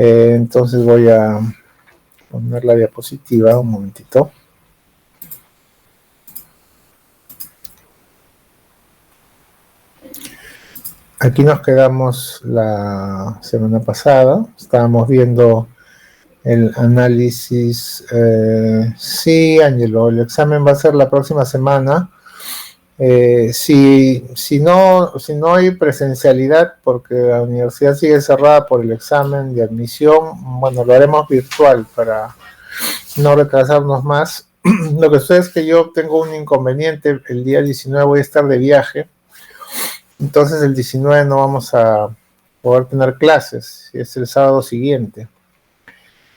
Entonces voy a poner la diapositiva un momentito. Aquí nos quedamos la semana pasada. Estábamos viendo el análisis. Sí, Ángelo, el examen va a ser la próxima semana. Si no hay presencialidad, porque la universidad sigue cerrada por el examen de admisión, bueno, lo haremos virtual para no retrasarnos más. Lo que sucede es que yo tengo un inconveniente. El día 19 voy a estar de viaje. Entonces el 19 no vamos a poder tener clases, es el sábado siguiente.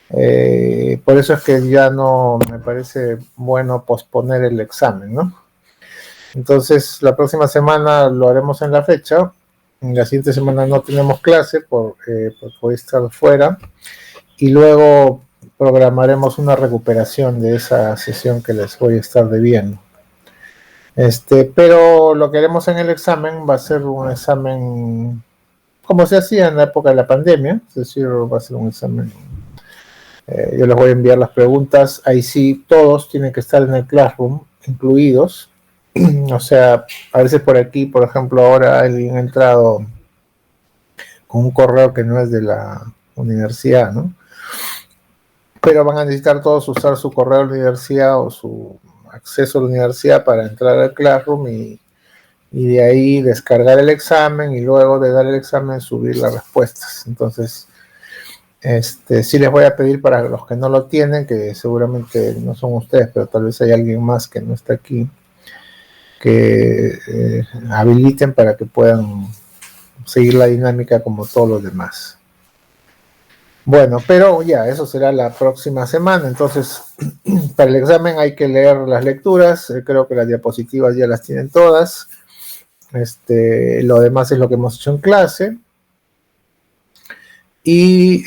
Por eso es que ya no me parece bueno posponer el examen, ¿no? Entonces la próxima semana lo haremos en la fecha. En la siguiente semana no tenemos clase porque voy a estar fuera. Y luego programaremos una recuperación de esa sesión que les voy a estar debiendo. Pero lo que haremos en el examen va a ser un examen como se hacía en la época de la pandemia, es decir, va a ser un examen. Yo les voy a enviar las preguntas, ahí sí todos tienen que estar en el Classroom, incluidos. O sea, a veces por aquí, por ejemplo, ahora alguien ha entrado con un correo que no es de la universidad, ¿no? Pero van a necesitar todos usar su correo de la universidad o su acceso a la universidad para entrar al Classroom y de ahí descargar el examen y luego de dar el examen subir las respuestas. Entonces, sí les voy a pedir para los que no lo tienen, que seguramente no son ustedes, pero tal vez hay alguien más que no está aquí, que habiliten para que puedan seguir la dinámica como todos los demás. Bueno, pero ya, eso será la próxima semana. Entonces, para el examen hay que leer las lecturas. Creo que las diapositivas ya las tienen todas. Lo demás es lo que hemos hecho en clase. Y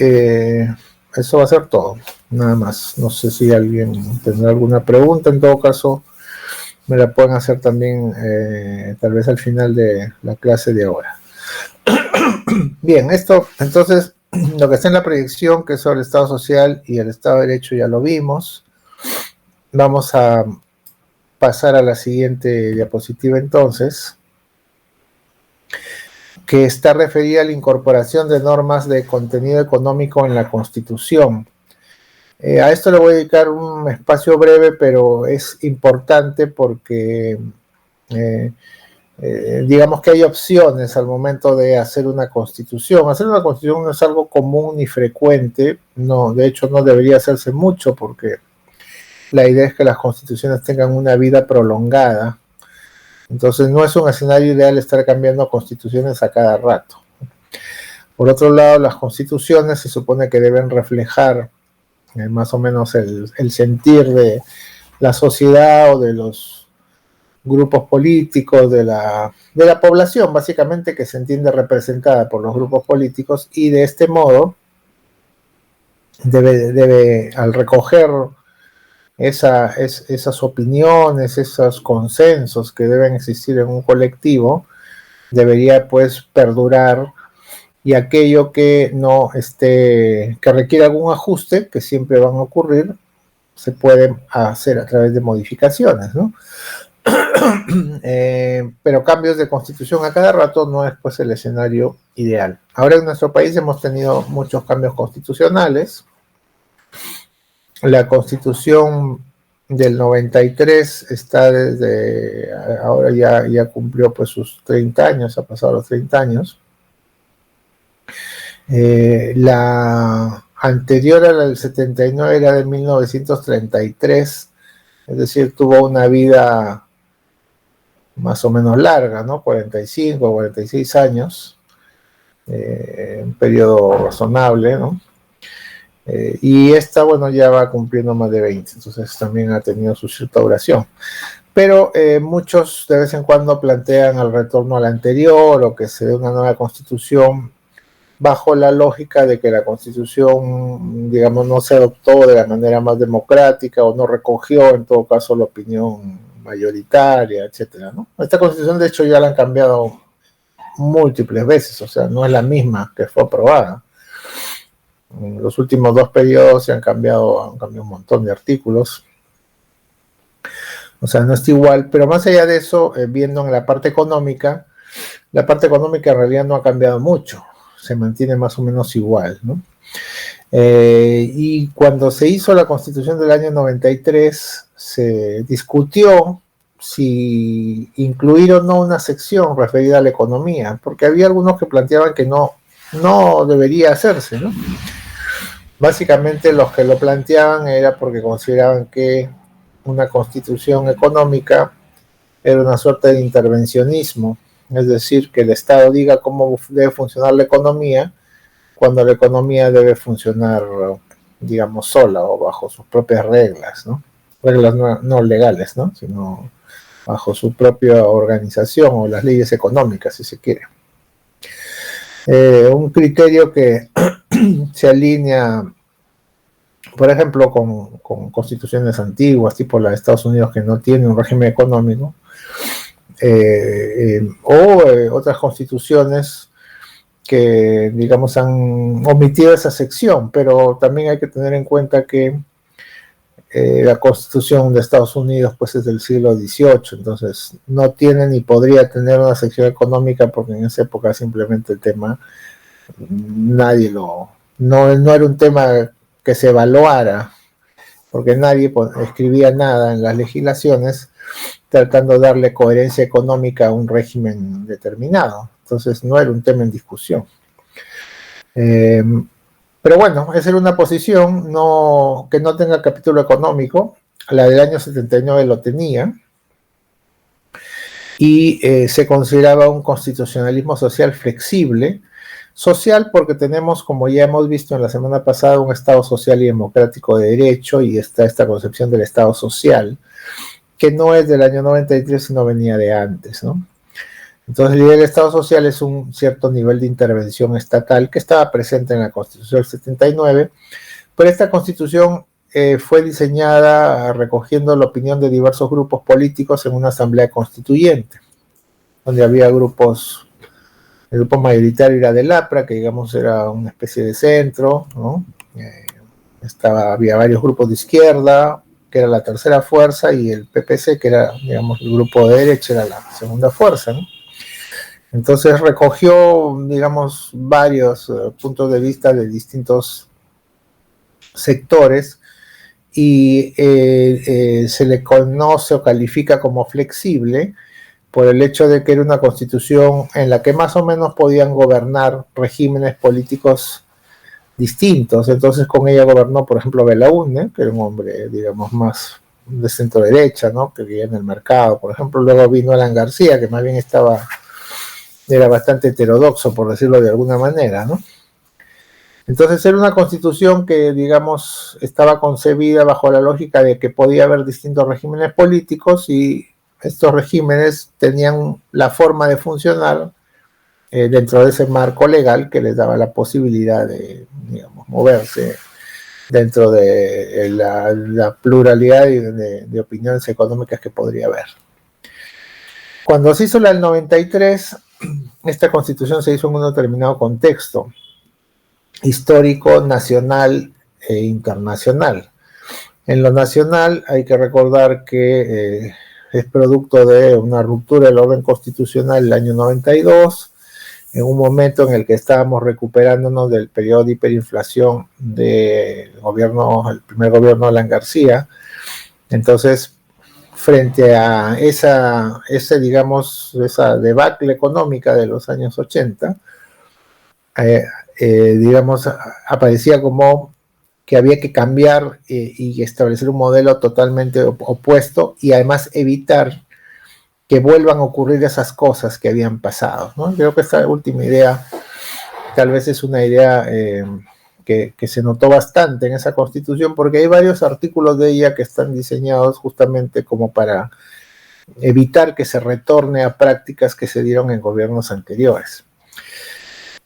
eso va a ser todo, nada más. No sé si alguien tendrá alguna pregunta. En todo caso, me la pueden hacer también tal vez al final de la clase de ahora. Bien, esto, entonces, lo que está en la proyección, que es sobre el Estado Social y el Estado de Derecho, ya lo vimos. Vamos a pasar a la siguiente diapositiva entonces, que está referida a la incorporación de normas de contenido económico en la Constitución. A esto le voy a dedicar un espacio breve, pero es importante porque digamos que hay opciones al momento de hacer una constitución. Hacer una constitución no es algo común ni frecuente, no, de hecho no debería hacerse mucho porque la idea es que las constituciones tengan una vida prolongada. Entonces no es un escenario ideal estar cambiando constituciones a cada rato. Por otro lado, las constituciones se supone que deben reflejar más o menos el sentir de la sociedad o de los grupos políticos, de la población, básicamente, que se entiende representada por los grupos políticos, y de este modo debe al recoger esas opiniones, esos consensos que deben existir en un colectivo, debería pues perdurar, y aquello que no que requiere algún ajuste, que siempre van a ocurrir, se puede hacer a través de modificaciones, ¿no? Pero cambios de constitución a cada rato no es pues el escenario ideal. Ahora en nuestro país hemos tenido muchos cambios constitucionales. La constitución del 93 está desde, ahora ya cumplió pues sus 30 años, ha pasado los 30 años. La anterior a la del 79 era de 1933, es decir, tuvo una vida más o menos larga, ¿no? 45, 46 años, un periodo razonable, ¿no? Y esta, bueno, ya va cumpliendo más de 20, entonces también ha tenido su cierta duración. Pero muchos de vez en cuando plantean el retorno a la anterior o que se dé una nueva constitución bajo la lógica de que la constitución, digamos, no se adoptó de la manera más democrática o no recogió en todo caso la opinión mayoritaria, etcétera, ¿no? Esta constitución de hecho ya la han cambiado múltiples veces, o sea, no es la misma que fue aprobada. En los últimos 2 periodos han cambiado un montón de artículos. O sea, no está igual, pero más allá de eso, viendo en la parte económica en realidad no ha cambiado mucho, se mantiene más o menos igual, ¿no? Y cuando se hizo la Constitución del año 93, se discutió si incluir o no una sección referida a la economía, porque había algunos que planteaban que no debería hacerse, ¿no? Básicamente los que lo planteaban era porque consideraban que una constitución económica era una suerte de intervencionismo, es decir, que el Estado diga cómo debe funcionar la economía, cuando la economía debe funcionar, digamos, sola o bajo sus propias reglas, ¿no? Reglas no legales, ¿no? Sino bajo su propia organización o las leyes económicas, si se quiere. Un criterio que se alinea, por ejemplo, con constituciones antiguas, tipo la de Estados Unidos, que no tiene un régimen económico, otras constituciones que, digamos, han omitido esa sección, pero también hay que tener en cuenta que la Constitución de Estados Unidos pues es del siglo XVIII, entonces no tiene ni podría tener una sección económica porque en esa época simplemente el tema no era un tema que se evaluara, porque nadie escribía nada en las legislaciones tratando de darle coherencia económica a un régimen determinado, entonces no era un tema en discusión. Pero bueno, esa era una posición que no tenga capítulo económico. La del año 79 lo tenía. Y se consideraba un constitucionalismo social flexible. Social porque tenemos, como ya hemos visto en la semana pasada, un Estado social y democrático de derecho, y está esta concepción del Estado social, que no es del año 93, sino venía de antes, ¿no? Entonces, el Estado social es un cierto nivel de intervención estatal que estaba presente en la Constitución del 79, pero esta Constitución fue diseñada recogiendo la opinión de diversos grupos políticos en una asamblea constituyente, donde había grupos, el grupo mayoritario era del APRA, que digamos era una especie de centro, ¿no? Había varios grupos de izquierda, que era la tercera fuerza, y el PPC, que era, digamos, el grupo de derecha, era la segunda fuerza, ¿no? Entonces recogió, digamos, varios puntos de vista de distintos sectores y se le conoce o califica como flexible por el hecho de que era una constitución en la que más o menos podían gobernar regímenes políticos distintos. Entonces con ella gobernó, por ejemplo, Belaúnde, que era un hombre, digamos, más de centro derecha, ¿no? Que vivía en el mercado. Por ejemplo, luego vino Alan García, que más bien era bastante heterodoxo, por decirlo de alguna manera, ¿no? Entonces era una constitución que, digamos, estaba concebida bajo la lógica de que podía haber distintos regímenes políticos y estos regímenes tenían la forma de funcionar dentro de ese marco legal que les daba la posibilidad de, digamos, moverse dentro de la pluralidad de opiniones económicas que podría haber. Cuando se hizo la del 93, esta constitución se hizo en un determinado contexto histórico, nacional e internacional. En lo nacional hay que recordar que es producto de una ruptura del orden constitucional el año 92, en un momento en el que estábamos recuperándonos del periodo de hiperinflación del el primer gobierno de Alan García. Entonces, frente a esa debacle económica de los años 80, digamos, aparecía como que había que cambiar y establecer un modelo totalmente opuesto y además evitar que vuelvan a ocurrir esas cosas que habían pasado, ¿no? Creo que esta última idea tal vez es una idea que se notó bastante en esa constitución porque hay varios artículos de ella que están diseñados justamente como para evitar que se retorne a prácticas que se dieron en gobiernos anteriores.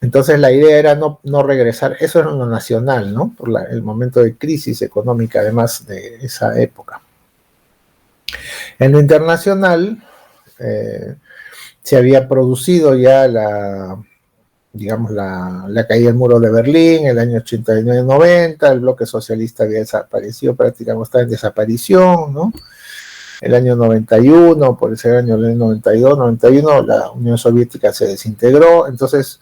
Entonces la idea era no regresar, eso era lo nacional, ¿no? Por el momento de crisis económica además de esa época. En lo internacional se había producido ya digamos, la caída del muro de Berlín, el año 89-90, el bloque socialista había desaparecido, prácticamente estaba en desaparición, ¿no? El año 91, por ese año, el año 92, 91, la Unión Soviética se desintegró, entonces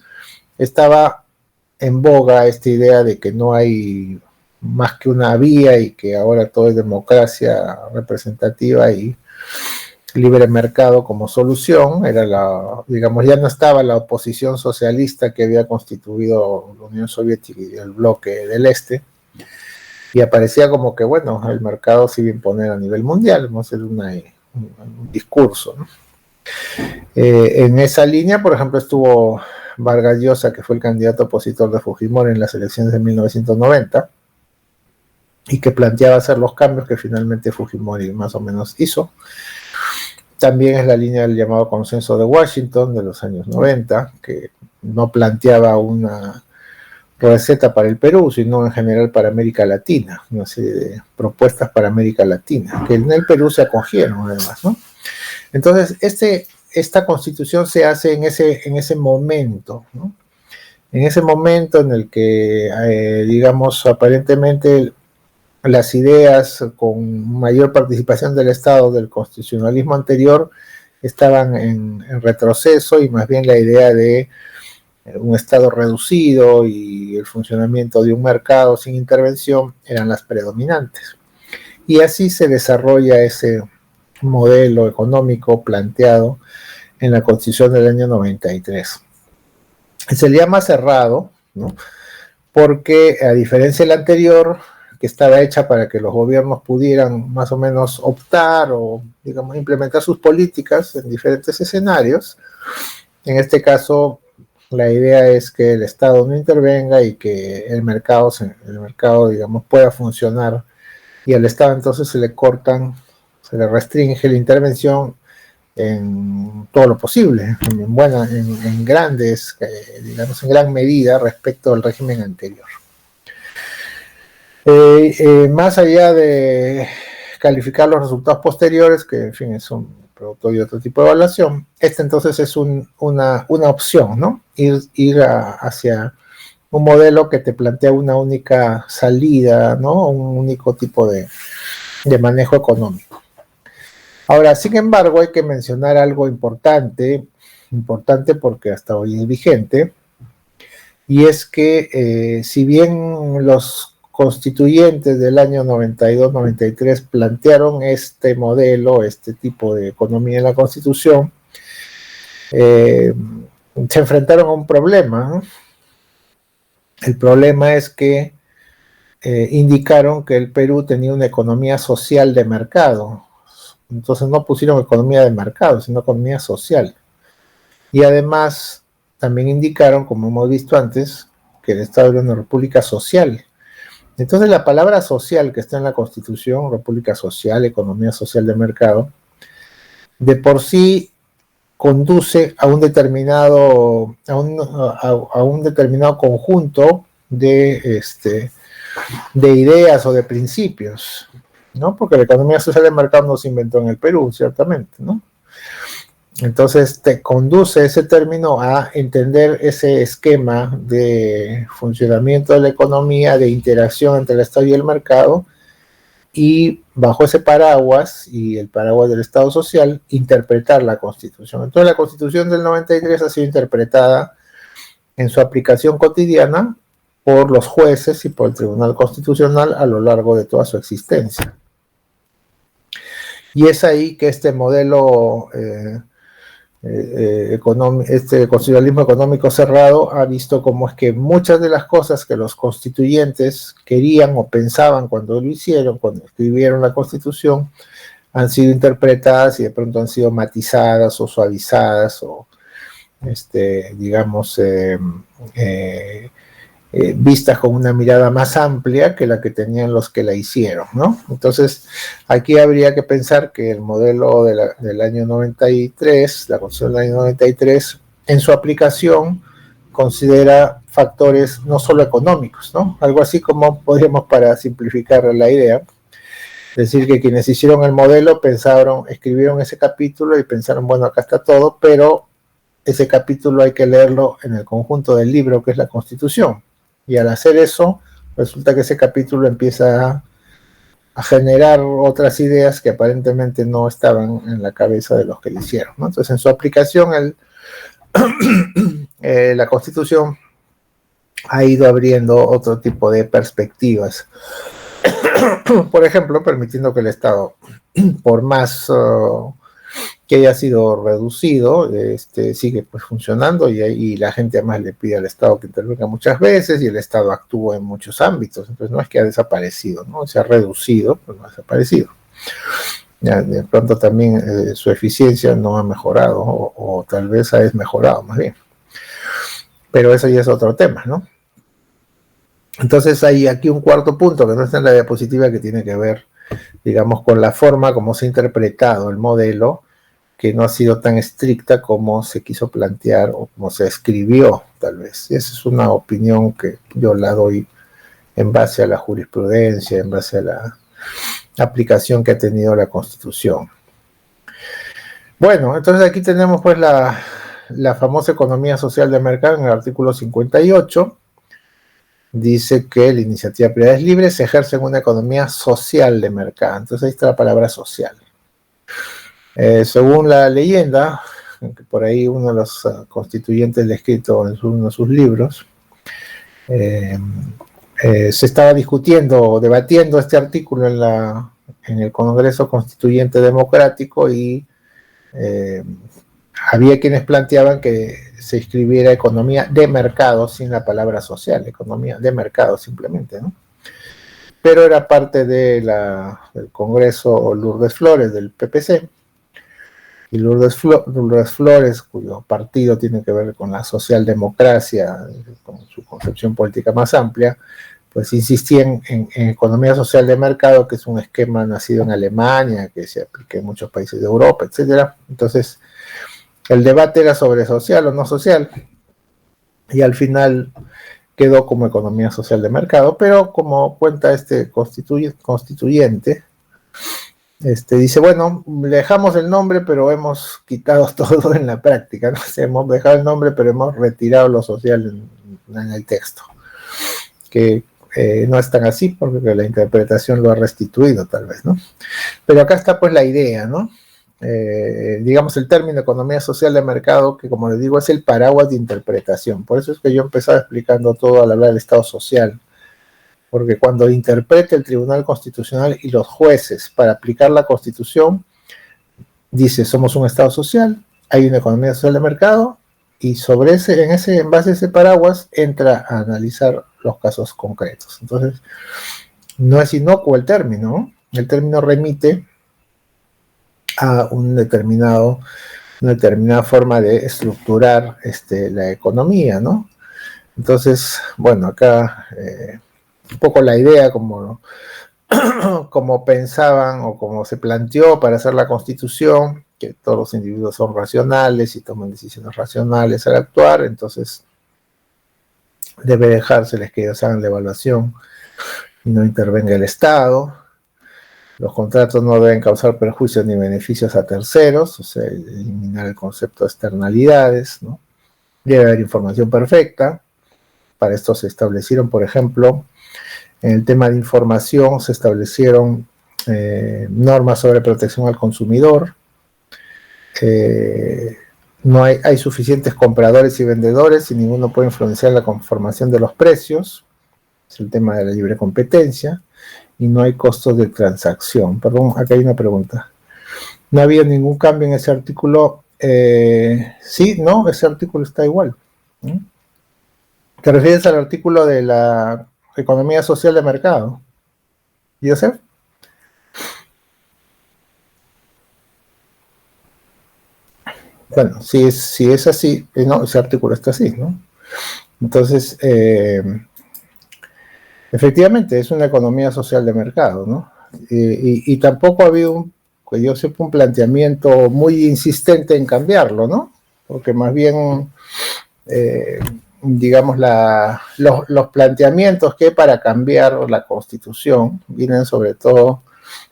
estaba en boga esta idea de que no hay más que una vía y que ahora todo es democracia representativa y libre mercado como solución. Era digamos, ya no estaba la oposición socialista que había constituido la Unión Soviética y el bloque del Este, y aparecía como que, bueno, el mercado se iba a imponer a nivel mundial, vamos a hacer un discurso, ¿no? En esa línea, por ejemplo, estuvo Vargas Llosa, que fue el candidato opositor de Fujimori en las elecciones de 1990, y que planteaba hacer los cambios que finalmente Fujimori más o menos hizo. También es la línea del llamado consenso de Washington de los años 90, que no planteaba una receta para el Perú, sino en general para América Latina, una serie de propuestas para América Latina, que en el Perú se acogieron además, ¿no? Entonces, esta constitución se hace en ese momento, ¿no? En ese momento en el que, digamos, aparentemente las ideas con mayor participación del Estado del constitucionalismo anterior estaban en retroceso, y más bien la idea de un Estado reducido y el funcionamiento de un mercado sin intervención eran las predominantes. Y así se desarrolla ese modelo económico planteado en la Constitución del año 93. Se le llama cerrado, ¿no? Porque a diferencia del anterior, que estaba hecha para que los gobiernos pudieran más o menos optar o, digamos, implementar sus políticas en diferentes escenarios, en este caso la idea es que el Estado no intervenga y que el mercado, digamos, pueda funcionar, y al Estado entonces se le restringe la intervención en todo lo posible, en grandes, digamos, en gran medida respecto al régimen anterior. Más allá de calificar los resultados posteriores, que en fin es un producto de otro tipo de evaluación, entonces es una opción, ¿no? Ir hacia un modelo que te plantea una única salida, ¿no? Un único tipo de manejo económico. Ahora, sin embargo, hay que mencionar algo importante porque hasta hoy es vigente, y es que si bien los constituyentes del año 92-93 plantearon este modelo, este tipo de economía en la Constitución, se enfrentaron a un problema, ¿no? El problema es que indicaron que el Perú tenía una economía social de mercado. Entonces no pusieron economía de mercado, sino economía social. Y además también indicaron, como hemos visto antes, que el Estado era una república social. Entonces la palabra social que está en la Constitución, república social, economía social de mercado, de por sí conduce a un determinado conjunto de ideas o de principios, ¿no? Porque la economía social de mercado no se inventó en el Perú, ciertamente, ¿no? Entonces te conduce ese término a entender ese esquema de funcionamiento de la economía, de interacción entre el Estado y el mercado, y bajo ese paraguas y el paraguas del Estado social, interpretar la Constitución. Entonces la Constitución del 93 ha sido interpretada en su aplicación cotidiana por los jueces y por el Tribunal Constitucional a lo largo de toda su existencia. Y es ahí que este modelo este constitucionalismo económico cerrado ha visto cómo es que muchas de las cosas que los constituyentes querían o pensaban cuando lo hicieron, cuando escribieron la Constitución, han sido interpretadas y de pronto han sido matizadas o suavizadas o digamos vistas con una mirada más amplia que la que tenían los que la hicieron, ¿no? Entonces, aquí habría que pensar que el modelo del año 93, la Constitución del año 93, en su aplicación considera factores no solo económicos, ¿no? Algo así como podríamos, para simplificar la idea, decir que quienes hicieron el modelo escribieron ese capítulo y pensaron, bueno, acá está todo, pero ese capítulo hay que leerlo en el conjunto del libro que es la Constitución. Y al hacer eso, resulta que ese capítulo empieza a generar otras ideas que aparentemente no estaban en la cabeza de los que lo hicieron, ¿no? Entonces, en su aplicación, la Constitución ha ido abriendo otro tipo de perspectivas. Por ejemplo, permitiendo que el Estado, por más que haya sido reducido, sigue pues funcionando y la gente además le pide al Estado que intervenga muchas veces y el Estado actúa en muchos ámbitos. Entonces no es que ha desaparecido, ¿no? Se ha reducido, pero no ha desaparecido. Ya, de pronto también su eficiencia no ha mejorado o tal vez ha desmejorado más bien. Pero eso ya es otro tema, ¿no? Entonces hay aquí un cuarto punto que no está en la diapositiva que tiene que ver, digamos, con la forma como se ha interpretado el modelo, que no ha sido tan estricta como se quiso plantear o como se escribió, tal vez. Y esa es una opinión que yo la doy en base a la jurisprudencia, en base a la aplicación que ha tenido la Constitución. Bueno, entonces aquí tenemos pues la famosa economía social de mercado en el artículo 58. Dice que la iniciativa privada es libre, se ejerce en una economía social de mercado. Entonces ahí está la palabra social. Según la leyenda, que por ahí uno de los constituyentes le ha escrito en uno de sus libros, se estaba discutiendo o debatiendo este artículo en el Congreso Constituyente Democrático y había quienes planteaban que se escribiera economía de mercado sin la palabra social, economía de mercado simplemente, ¿no? Pero era parte del Congreso Lourdes Flores del PPC, y Lourdes Flores, cuyo partido tiene que ver con la socialdemocracia, con su concepción política más amplia, pues insistía en economía social de mercado, que es un esquema nacido en Alemania, que se aplica en muchos países de Europa, etcétera. Entonces, el debate era sobre social o no social, y al final quedó como economía social de mercado, pero como cuenta este constituyente, dice, bueno, dejamos el nombre, pero hemos quitado todo en la práctica, ¿no? O sea, hemos dejado el nombre, pero hemos retirado lo social en el texto, que no es tan así, porque la interpretación lo ha restituido tal vez, ¿no? Pero acá está pues la idea, ¿no? Digamos el término economía social de mercado, que como les digo es el paraguas de interpretación. Por eso es que yo empezaba explicando todo al hablar del Estado social, porque cuando interprete el Tribunal Constitucional y los jueces para aplicar la Constitución, dice somos un Estado social, hay una economía social de mercado, y sobre en base a ese paraguas entra a analizar los casos concretos. Entonces no es inocuo el término remite a una determinada forma de estructurar la economía, ¿no? Entonces, bueno, acá un poco la idea como pensaban o como se planteó para hacer la Constitución, que todos los individuos son racionales y toman decisiones racionales al actuar, entonces debe dejárseles que ellos hagan la evaluación y no intervenga el Estado. Los contratos no deben causar perjuicios ni beneficios a terceros, o sea, eliminar el concepto de externalidades, ¿no? Debe haber información perfecta. Para esto se establecieron, por ejemplo, en el tema de información, se establecieron normas sobre protección al consumidor. No hay suficientes compradores y vendedores y ninguno puede influenciar la conformación de los precios. Es el tema de la libre competencia. Y no hay costos de transacción. Perdón, acá hay una pregunta. ¿No había ningún cambio en ese artículo? Sí, no, ese artículo está igual. ¿Te refieres al artículo de la economía social de mercado, Joseph? Bueno, si es así, no, ese artículo está así, ¿no? Entonces, efectivamente, es una economía social de mercado, ¿no? Y tampoco ha habido, que yo sepa, un planteamiento muy insistente en cambiarlo, ¿no? Porque más bien, digamos, los planteamientos que hay para cambiar la Constitución vienen sobre todo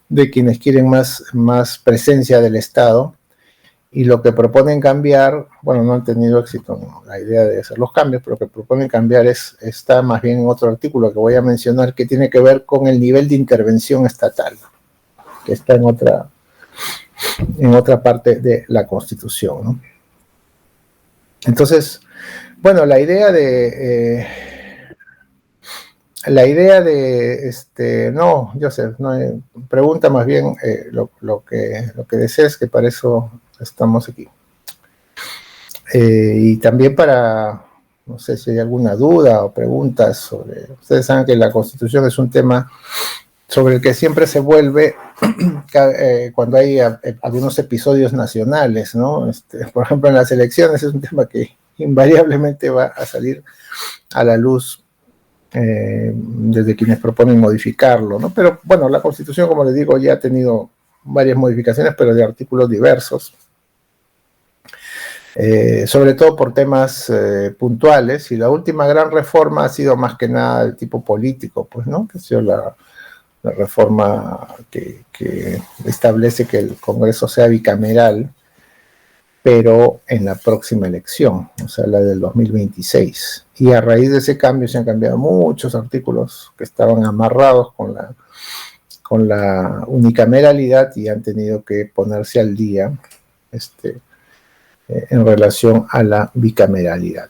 de quienes quieren más presencia del Estado y lo que proponen cambiar, bueno, no han tenido éxito en la idea de hacer los cambios, pero lo que proponen cambiar está más bien en otro artículo que voy a mencionar, que tiene que ver con el nivel de intervención estatal, que está en otra parte de la Constitución, ¿no? Entonces, bueno, la idea de no, Joseph, no, pregunta más bien lo que desees, que para eso estamos aquí. Y también para, no sé si hay alguna duda o preguntas sobre, ustedes saben que la Constitución es un tema sobre el que siempre se vuelve cuando hay algunos episodios nacionales, ¿no? Por ejemplo, en las elecciones es un tema que invariablemente va a salir a la luz desde quienes proponen modificarlo, ¿no? Pero bueno, la Constitución, como les digo, ya ha tenido varias modificaciones, pero de artículos diversos, sobre todo por temas puntuales, y la última gran reforma ha sido más que nada del tipo político, pues, ¿no? Que ha sido la reforma que establece que el Congreso sea bicameral, pero en la próxima elección, o sea, la del 2026. Y a raíz de ese cambio se han cambiado muchos artículos que estaban amarrados con la unicameralidad y han tenido que ponerse al día en relación a la bicameralidad.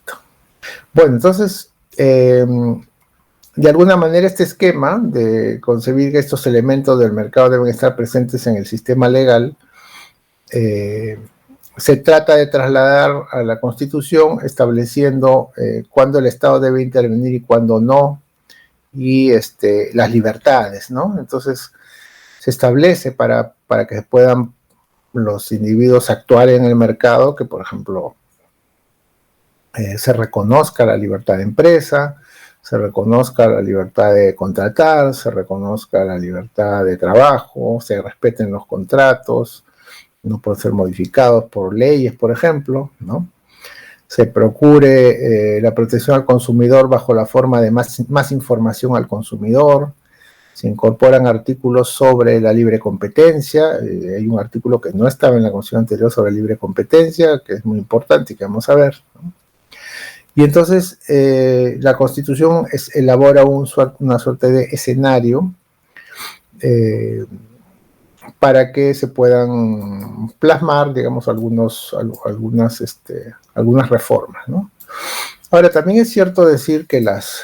Bueno, entonces, de alguna manera este esquema de concebir que estos elementos del mercado deben estar presentes en el sistema legal, se trata de trasladar a la Constitución estableciendo cuándo el Estado debe intervenir y cuándo no, y las libertades, ¿no? Entonces se establece para que puedan los individuos actuar en el mercado, que por ejemplo se reconozca la libertad de empresa, se reconozca la libertad de contratar, se reconozca la libertad de trabajo, se respeten los contratos, no pueden ser modificados por leyes, por ejemplo, ¿no? Se procure la protección al consumidor bajo la forma de más información al consumidor. Se incorporan artículos sobre la libre competencia. Hay un artículo que no estaba en la Constitución anterior sobre libre competencia, que es muy importante y que vamos a ver, ¿no? Y entonces la Constitución elabora una suerte de escenario para que se puedan plasmar, digamos, algunas reformas, ¿no? Ahora, también es cierto decir que las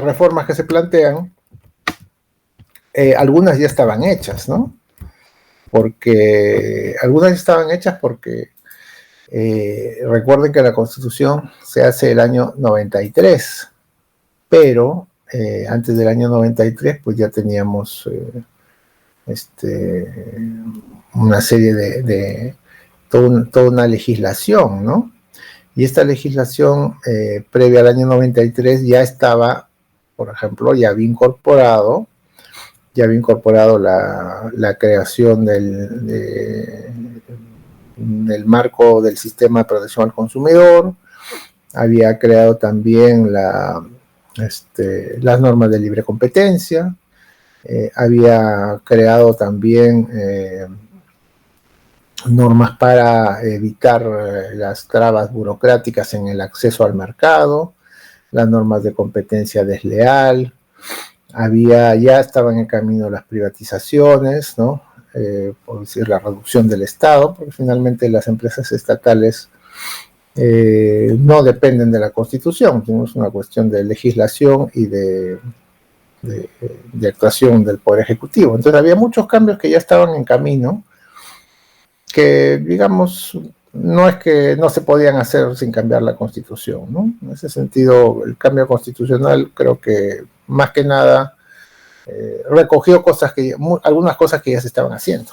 reformas que se plantean, algunas ya estaban hechas, ¿no? Algunas estaban hechas porque recuerden que la Constitución se hace el año 93, pero antes del año 93 pues ya teníamos una serie de toda una legislación, ¿no? Y esta legislación previa al año 93 ya estaba, por ejemplo, ya había incorporado la creación del marco del sistema de protección al consumidor, había creado también las normas de libre competencia, había creado también normas para evitar las trabas burocráticas en el acceso al mercado, las normas de competencia desleal, ya estaban en camino las privatizaciones, ¿no? Por decir, la reducción del Estado, porque finalmente las empresas estatales no dependen de la Constitución, es una cuestión de legislación y de actuación del Poder Ejecutivo. Entonces había muchos cambios que ya estaban en camino, que digamos, no es que no se podían hacer sin cambiar la Constitución, ¿no? En ese sentido, el cambio constitucional creo que más que nada recogió algunas cosas que ya se estaban haciendo,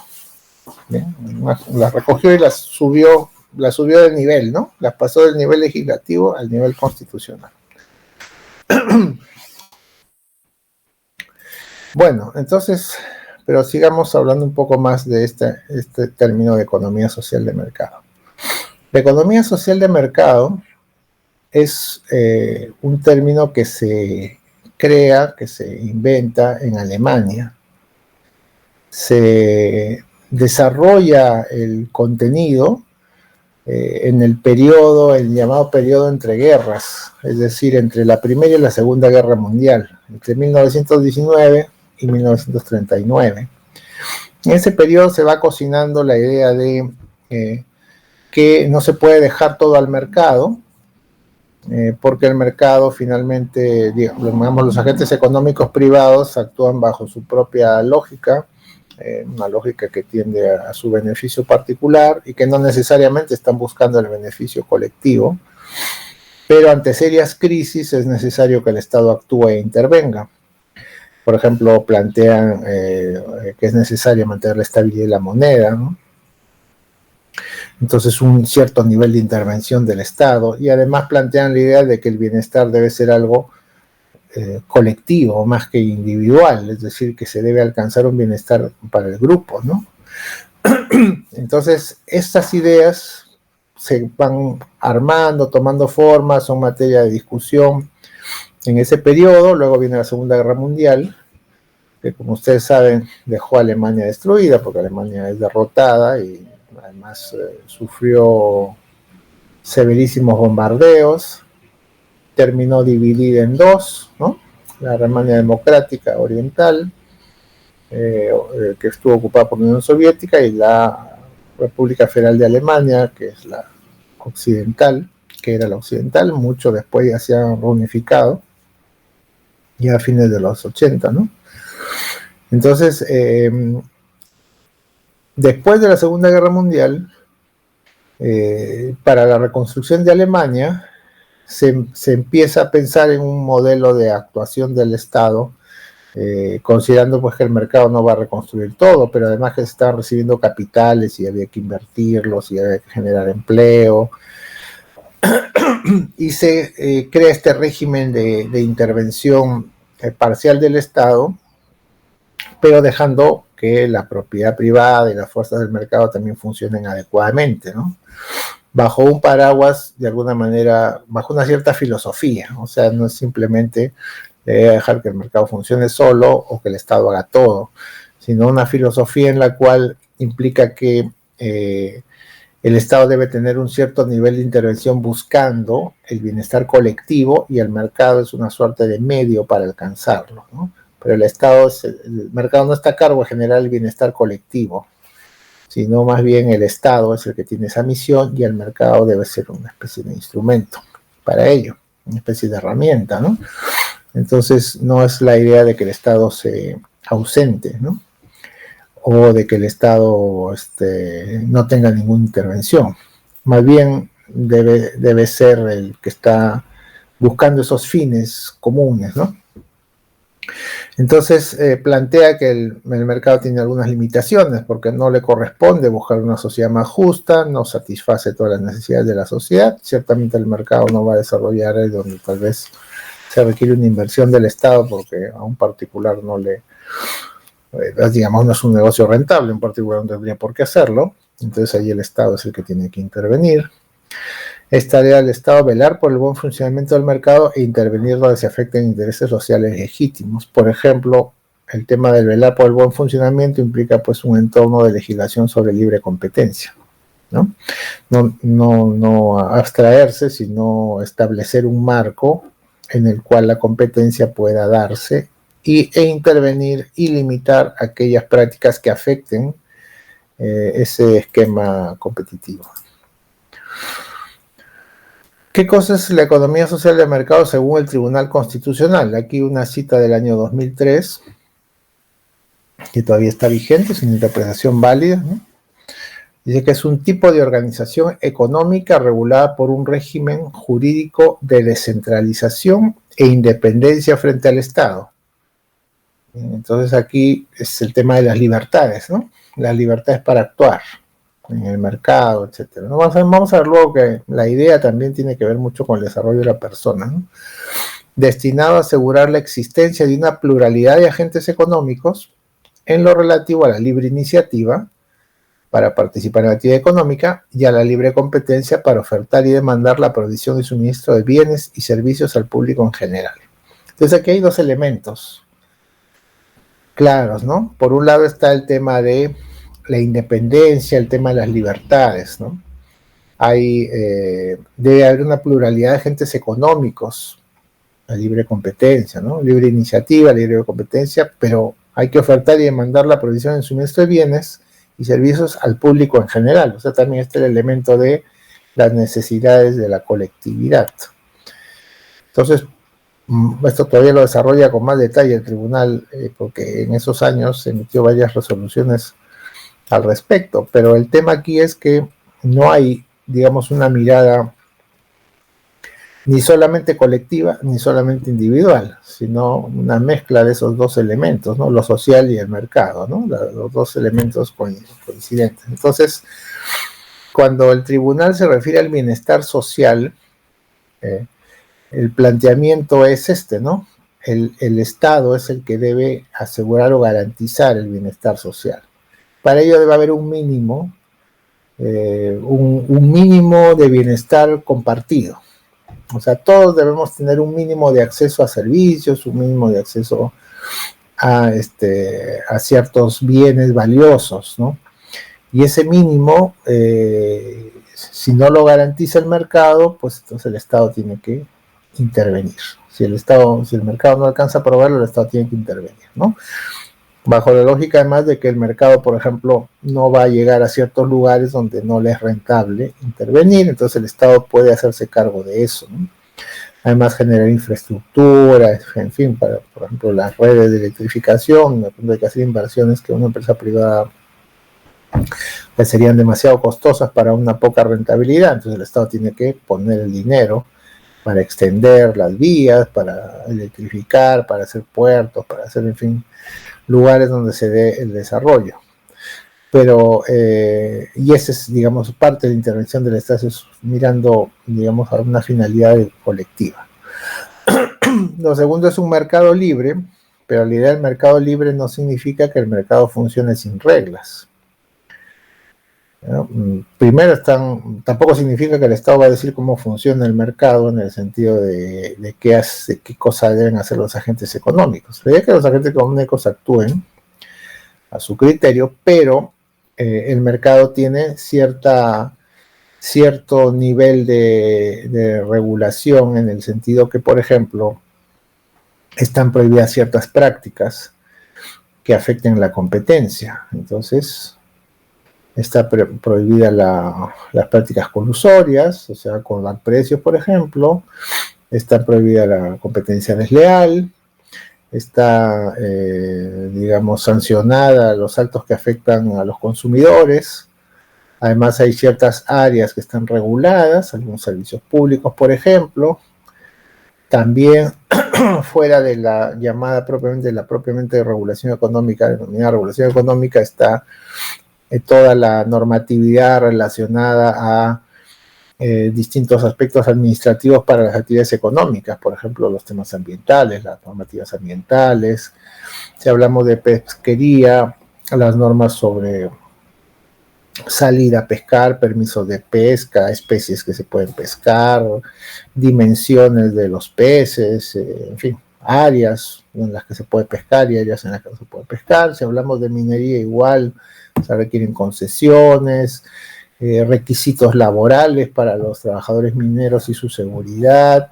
¿bien? Las recogió y las subió de nivel, ¿no? Las pasó del nivel legislativo al nivel constitucional. Bueno, entonces, pero sigamos hablando un poco más de este término de economía social de mercado. La economía social de mercado es un término que se crea, que se inventa en Alemania. Se desarrolla el contenido en el llamado periodo entre guerras, es decir, entre la Primera y la Segunda Guerra Mundial, entre 1919 y 1939. En ese periodo se va cocinando la idea de que no se puede dejar todo al mercado, porque el mercado finalmente, digamos, los agentes económicos privados actúan bajo su propia lógica, una lógica que tiende a su beneficio particular y que no necesariamente están buscando el beneficio colectivo, pero ante serias crisis es necesario que el Estado actúe e intervenga. Por ejemplo, plantean que es necesario mantener la estabilidad de la moneda, ¿no? Entonces, un cierto nivel de intervención del Estado, y además plantean la idea de que el bienestar debe ser algo colectivo más que individual, es decir, que se debe alcanzar un bienestar para el grupo, ¿no? Entonces, estas ideas se van armando, tomando forma, son materia de discusión en ese periodo. Luego viene la Segunda Guerra Mundial, que como ustedes saben dejó a Alemania destruida, porque Alemania es derrotada y además sufrió severísimos bombardeos, terminó dividida en dos, ¿no? La Alemania Democrática Oriental, que estuvo ocupada por la Unión Soviética, y la República Federal de Alemania, que es la occidental, que era la occidental, mucho después ya se han reunificado, ya a fines de los 80, ¿no? Entonces, después de la Segunda Guerra Mundial, para la reconstrucción de Alemania, se empieza a pensar en un modelo de actuación del Estado, considerando pues que el mercado no va a reconstruir todo, pero además que se estaban recibiendo capitales y había que invertirlos y había que generar empleo, y se crea este régimen de intervención parcial del Estado, pero dejando que la propiedad privada y las fuerzas del mercado también funcionen adecuadamente, ¿no? Bajo un paraguas, de alguna manera, bajo una cierta filosofía, o sea, no es simplemente dejar que el mercado funcione solo o que el Estado haga todo, sino una filosofía en la cual implica que el Estado debe tener un cierto nivel de intervención buscando el bienestar colectivo, y el mercado es una suerte de medio para alcanzarlo, ¿no? Pero el mercado no está a cargo de generar el bienestar colectivo, sino más bien el Estado es el que tiene esa misión, y el mercado debe ser una especie de instrumento para ello, una especie de herramienta, ¿no? Entonces, no es la idea de que el Estado se ausente, ¿no? O de que el Estado no tenga ninguna intervención. Más bien debe ser el que está buscando esos fines comunes, ¿no? Entonces plantea que el mercado tiene algunas limitaciones, porque no le corresponde buscar una sociedad más justa, no satisface todas las necesidades de la sociedad. Ciertamente el mercado no va a desarrollar donde tal vez se requiere una inversión del Estado, porque a un particular no le, digamos, no es un negocio rentable, un particular no tendría por qué hacerlo. Entonces ahí el Estado es el que tiene que intervenir. Es tarea del Estado velar por el buen funcionamiento del mercado e intervenir donde se afecten intereses sociales legítimos. Por ejemplo, el tema del velar por el buen funcionamiento implica pues un entorno de legislación sobre libre competencia, ¿no? No abstraerse, sino establecer un marco en el cual la competencia pueda darse e intervenir y limitar aquellas prácticas que afecten ese esquema competitivo. ¿Qué cosa es la economía social de mercado según el Tribunal Constitucional? Aquí una cita del año 2003, que todavía está vigente, es una interpretación válida, ¿no? Dice que es un tipo de organización económica regulada por un régimen jurídico de descentralización e independencia frente al Estado. Entonces aquí es el tema de las libertades, ¿no? Las libertades para actuar en el mercado, etcétera. ¿No? Vamos a ver luego que la idea también tiene que ver mucho con el desarrollo de la persona, ¿no? Destinado a asegurar la existencia de una pluralidad de agentes económicos en lo relativo a la libre iniciativa para participar en la actividad económica y a la libre competencia para ofertar y demandar la provisión y suministro de bienes y servicios al público en general. Entonces aquí hay dos elementos claros, ¿no? Por un lado está el tema de la independencia, el tema de las libertades, ¿no? Debe haber una pluralidad de agentes económicos, la libre competencia, ¿no? Libre iniciativa, libre competencia, pero hay que ofertar y demandar la provisión en suministro de bienes y servicios al público en general. O sea, también está el elemento de las necesidades de la colectividad. Entonces, esto todavía lo desarrolla con más detalle el tribunal, porque en esos años se emitió varias resoluciones al respecto, pero el tema aquí es que no hay, digamos, una mirada ni solamente colectiva ni solamente individual, sino una mezcla de esos dos elementos, ¿no? Lo social y el mercado, ¿no? Los dos elementos coincidentes. Entonces, cuando el tribunal se refiere al bienestar social, el planteamiento es este, ¿no? El Estado es el que debe asegurar o garantizar el bienestar social. Para ello debe haber un mínimo de bienestar compartido. O sea, todos debemos tener un mínimo de acceso a servicios, un mínimo de acceso a ciertos bienes valiosos, ¿no? Y ese mínimo, si no lo garantiza el mercado, pues entonces el Estado tiene que intervenir. Si el mercado no alcanza a proveerlo, el Estado tiene que intervenir, ¿no? Bajo la lógica además de que el mercado, por ejemplo, no va a llegar a ciertos lugares donde no le es rentable intervenir, entonces el Estado puede hacerse cargo de eso, ¿no? Además generar infraestructura, en fin, para, por ejemplo, las redes de electrificación, hay que hacer inversiones que una empresa privada pues serían demasiado costosas para una poca rentabilidad, entonces el Estado tiene que poner el dinero para extender las vías, para electrificar, para hacer puertos, para hacer, en fin, lugares donde se dé el desarrollo. Pero, y esa es, digamos, parte de la intervención del Estado, es mirando, digamos, a una finalidad colectiva. Lo segundo es un mercado libre, pero la idea del mercado libre no significa que el mercado funcione sin reglas. ¿No? Primero, tampoco significa que el Estado va a decir cómo funciona el mercado en el sentido de qué cosas deben hacer los agentes económicos. La idea es que los agentes económicos actúen a su criterio, pero el mercado tiene cierto nivel de regulación en el sentido que, por ejemplo, están prohibidas ciertas prácticas que afecten la competencia. Entonces, está prohibida las prácticas colusorias, o sea, con precios, por ejemplo. Está prohibida la competencia desleal. Está, digamos, sancionada los actos que afectan a los consumidores. Además, hay ciertas áreas que están reguladas, algunos servicios públicos, por ejemplo. También, fuera de la llamada propiamente regulación económica, denominada regulación económica, está toda la normatividad relacionada a distintos aspectos administrativos para las actividades económicas, por ejemplo, los temas ambientales, las normativas ambientales. Si hablamos de pesquería, las normas sobre salir a pescar, permisos de pesca, especies que se pueden pescar, dimensiones de los peces, en fin, áreas en las que se puede pescar y áreas en las que no se puede pescar. Si hablamos de minería, igual se requieren concesiones, requisitos laborales para los trabajadores mineros y su seguridad,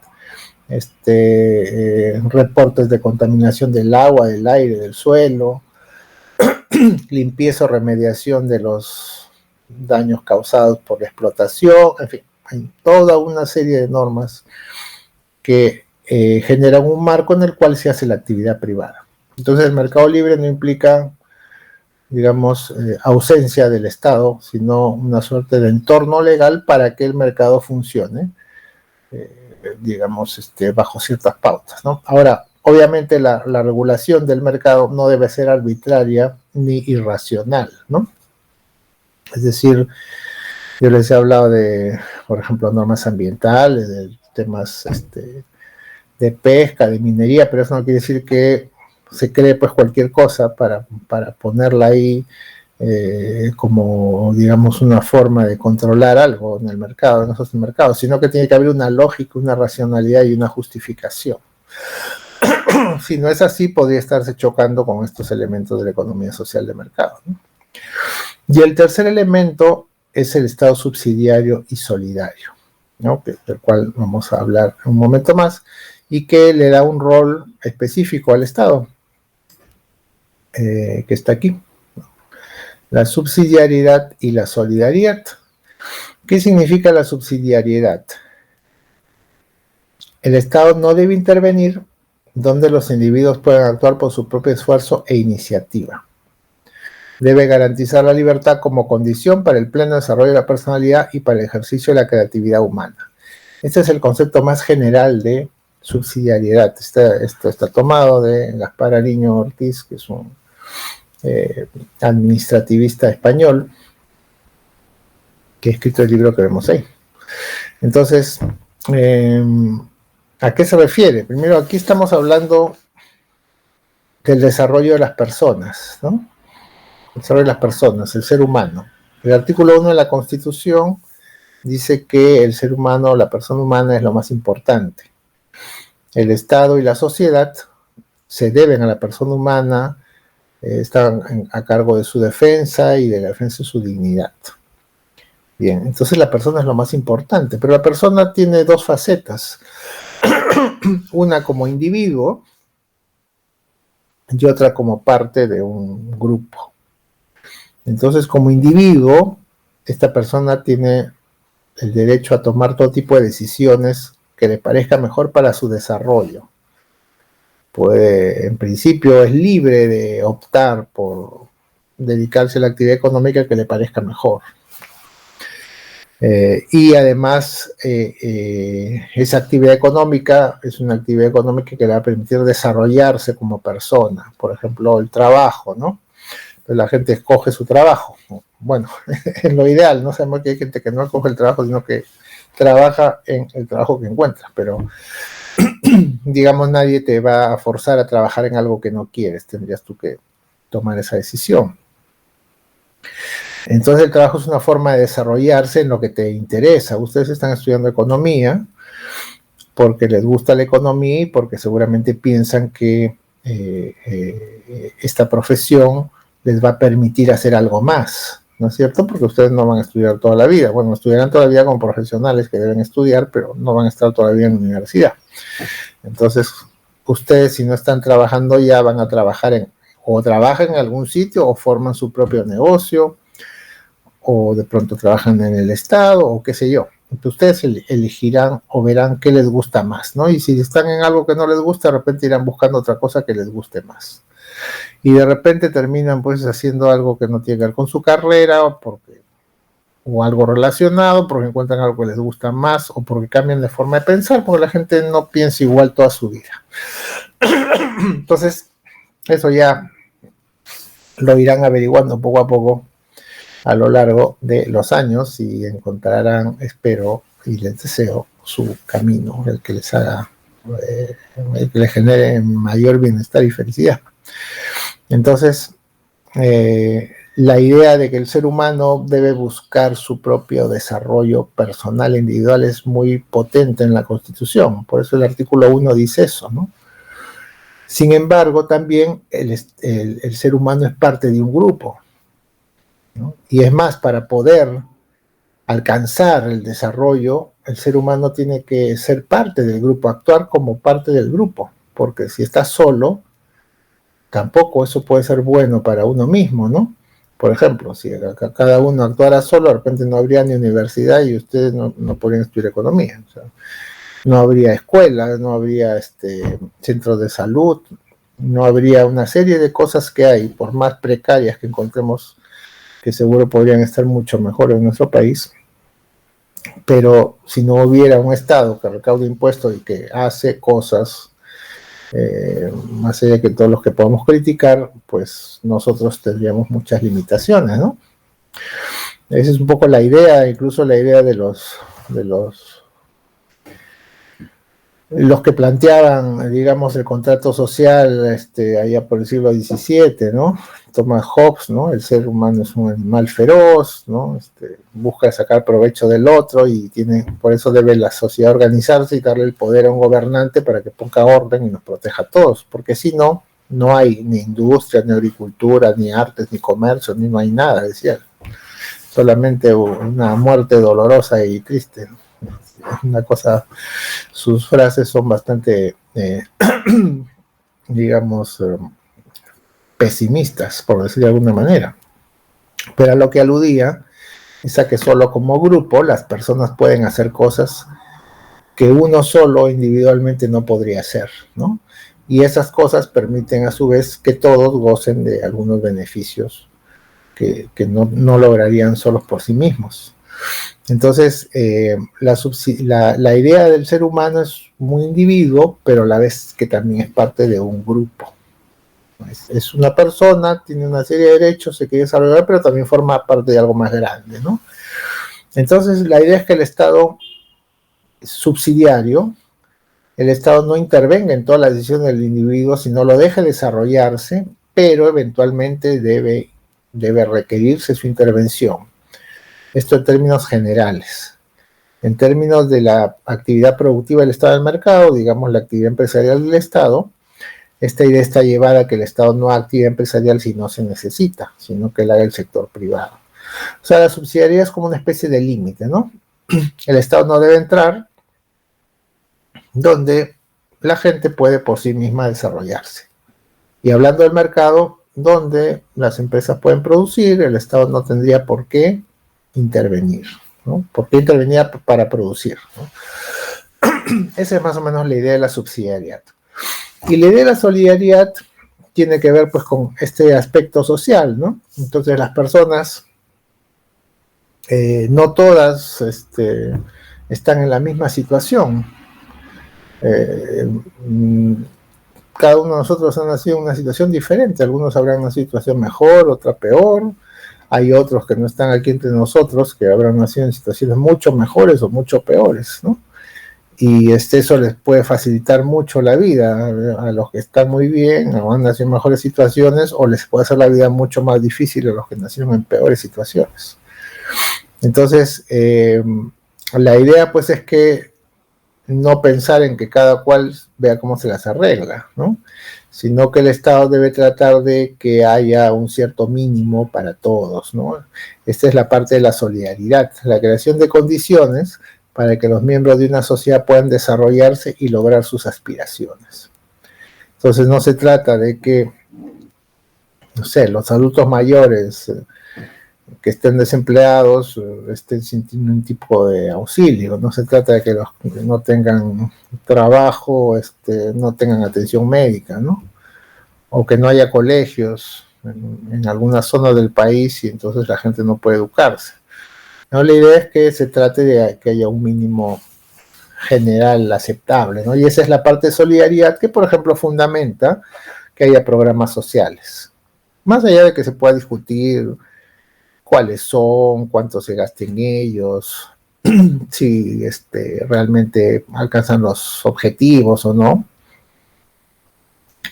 reportes de contaminación del agua, del aire, del suelo, limpieza o remediación de los daños causados por la explotación, en fin, hay toda una serie de normas que generan un marco en el cual se hace la actividad privada. Entonces el mercado libre no implica, digamos, ausencia del Estado, sino una suerte de entorno legal para que el mercado funcione, digamos, bajo ciertas pautas, ¿no? Ahora, obviamente la regulación del mercado no debe ser arbitraria ni irracional, ¿no? Es decir, yo les he hablado de, por ejemplo, normas ambientales, de temas de pesca, de minería, pero eso no quiere decir que se cree pues cualquier cosa para ponerla ahí como, digamos, una forma de controlar algo en el mercado, en esos mercados, sino que tiene que haber una lógica, una racionalidad y una justificación. Si no es así, podría estarse chocando con estos elementos de la economía social de mercado, ¿no? Y el tercer elemento es el Estado subsidiario y solidario, ¿no? Del cual vamos a hablar un momento más, y que le da un rol específico al Estado, que está aquí. La subsidiariedad y la solidaridad. ¿Qué significa la subsidiariedad? El Estado no debe intervenir donde los individuos puedan actuar por su propio esfuerzo e iniciativa. Debe garantizar la libertad como condición para el pleno desarrollo de la personalidad y para el ejercicio de la creatividad humana. Este es el concepto más general de subsidiariedad. Esto está tomado de Gaspar Ariño Ortiz, que es un administrativista español, que ha escrito el libro que vemos ahí. Entonces, ¿a qué se refiere? Primero, aquí estamos hablando del desarrollo de las personas, ¿no? El desarrollo de las personas, el ser humano. El artículo 1 de la Constitución dice que el ser humano, la persona humana es lo más importante. El Estado y la sociedad se deben a la persona humana, están a cargo de su defensa y de la defensa de su dignidad. Bien, entonces la persona es lo más importante, pero la persona tiene dos facetas. Una como individuo y otra como parte de un grupo. Entonces, como individuo, esta persona tiene el derecho a tomar todo tipo de decisiones que le parezca mejor para su desarrollo. Puede, en principio, es libre de optar por dedicarse a la actividad económica que le parezca mejor. Y además, esa actividad económica es una actividad económica que le va a permitir desarrollarse como persona. Por ejemplo, el trabajo, ¿no? La gente escoge su trabajo. Bueno, es lo ideal, no sabemos que hay gente que no escoge el trabajo, sino que trabaja en el trabajo que encuentras, pero digamos, nadie te va a forzar a trabajar en algo que no quieres, tendrías tú que tomar esa decisión. Entonces el trabajo es una forma de desarrollarse en lo que te interesa. Ustedes están estudiando economía porque les gusta la economía y porque seguramente piensan que esta profesión les va a permitir hacer algo más, ¿no es cierto? Porque ustedes no van a estudiar toda la vida. Bueno, estudiarán toda la vida como profesionales que deben estudiar, pero no van a estar toda la vida en la universidad. Entonces, ustedes si no están trabajando ya van a trabajar o trabajan en algún sitio o forman su propio negocio o de pronto trabajan en el Estado o qué sé yo. Entonces ustedes elegirán o verán qué les gusta más, ¿no? Y si están en algo que no les gusta, de repente irán buscando otra cosa que les guste más. Y de repente terminan pues haciendo algo que no tiene que ver con su carrera o algo relacionado, porque encuentran algo que les gusta más o porque cambian de forma de pensar, porque la gente no piensa igual toda su vida. Entonces, eso ya lo irán averiguando poco a poco a lo largo de los años y encontrarán, espero y les deseo, su camino, el que les haga, el que les genere mayor bienestar y felicidad. Entonces, la idea de que el ser humano debe buscar su propio desarrollo personal e individual es muy potente en la Constitución, por eso el artículo 1 dice eso, ¿no? Sin embargo, también el ser humano es parte de un grupo, ¿no? Y es más, para poder alcanzar el desarrollo, el ser humano tiene que ser parte del grupo, actuar como parte del grupo, porque si está solo, tampoco eso puede ser bueno para uno mismo, ¿no? Por ejemplo, si cada uno actuara solo, de repente no habría ni universidad y ustedes no podrían estudiar economía. O sea, no habría escuelas, no habría centros de salud, no habría una serie de cosas que hay, por más precarias que encontremos, que seguro podrían estar mucho mejor en nuestro país. Pero si no hubiera un Estado que recaude impuestos y que hace cosas, más allá de que todos los que podamos criticar, pues nosotros tendríamos muchas limitaciones, ¿no? Esa es un poco la idea, incluso la idea de los que planteaban, digamos, el contrato social allá por el siglo XVII, ¿no? Thomas Hobbes, ¿no? El ser humano es un animal feroz, ¿no? Busca sacar provecho del otro y por eso debe la sociedad organizarse y darle el poder a un gobernante para que ponga orden y nos proteja a todos, porque si no, no hay ni industria, ni agricultura, ni artes, ni comercio, no hay nada, decía. solamente una muerte dolorosa y triste, ¿no? Una cosa, sus frases son bastante, digamos, pesimistas, por decir de alguna manera. Pero a lo que aludía es a que solo como grupo las personas pueden hacer cosas que uno solo individualmente no podría hacer, ¿no? Y esas cosas permiten a su vez que todos gocen de algunos beneficios que no lograrían solos por sí mismos. Entonces, la idea del ser humano es un individuo, pero a la vez que también es parte de un grupo. Es una persona, tiene una serie de derechos, se quiere desarrollar, pero también forma parte de algo más grande, ¿no? Entonces, la idea es que el Estado subsidiario, el Estado no intervenga en todas las decisiones del individuo, sino lo deje desarrollarse, pero eventualmente debe requerirse su intervención. Esto en términos generales. En términos de la actividad productiva del Estado del mercado, digamos la actividad empresarial del Estado, esta idea está llevada a que el Estado no haga actividad empresarial si no se necesita, sino que la haga el sector privado. O sea, la subsidiariedad es como una especie de límite, ¿no? El Estado no debe entrar donde la gente puede por sí misma desarrollarse. Y hablando del mercado, donde las empresas pueden producir, el Estado no tendría por qué intervenir, ¿no? ¿Por qué intervenir para producir, ¿no? Esa es más o menos la idea de la subsidiariedad. Y la idea de la solidaridad tiene que ver pues con este aspecto social, ¿no? Entonces las personas, no todas están en la misma situación. Cada uno de nosotros ha nacido en una situación diferente, algunos habrán una situación mejor, otra peor, hay otros que no están aquí entre nosotros que habrán nacido en situaciones mucho mejores o mucho peores, ¿no? Y eso les puede facilitar mucho la vida a los que están muy bien o han nacido en mejores situaciones, o les puede hacer la vida mucho más difícil a los que nacieron en peores situaciones. Entonces, la idea pues es que no pensar en que cada cual vea cómo se las arregla, ¿no? Sino que el Estado debe tratar de que haya un cierto mínimo para todos, ¿no? Esta es la parte de la solidaridad, la creación de condiciones para que los miembros de una sociedad puedan desarrollarse y lograr sus aspiraciones. Entonces no se trata de que, no sé, los adultos mayores que estén desempleados estén sin ningún tipo de auxilio. No se trata de que los que no tengan trabajo no tengan atención médica, ¿no? O que no haya colegios en alguna zona del país y entonces la gente no puede educarse. No, la idea es que se trate de que haya un mínimo general aceptable, ¿no? Y esa es la parte de solidaridad que, por ejemplo, fundamenta que haya programas sociales. Más allá de que se pueda discutir cuáles son, cuánto se gasta en ellos, si realmente alcanzan los objetivos o no.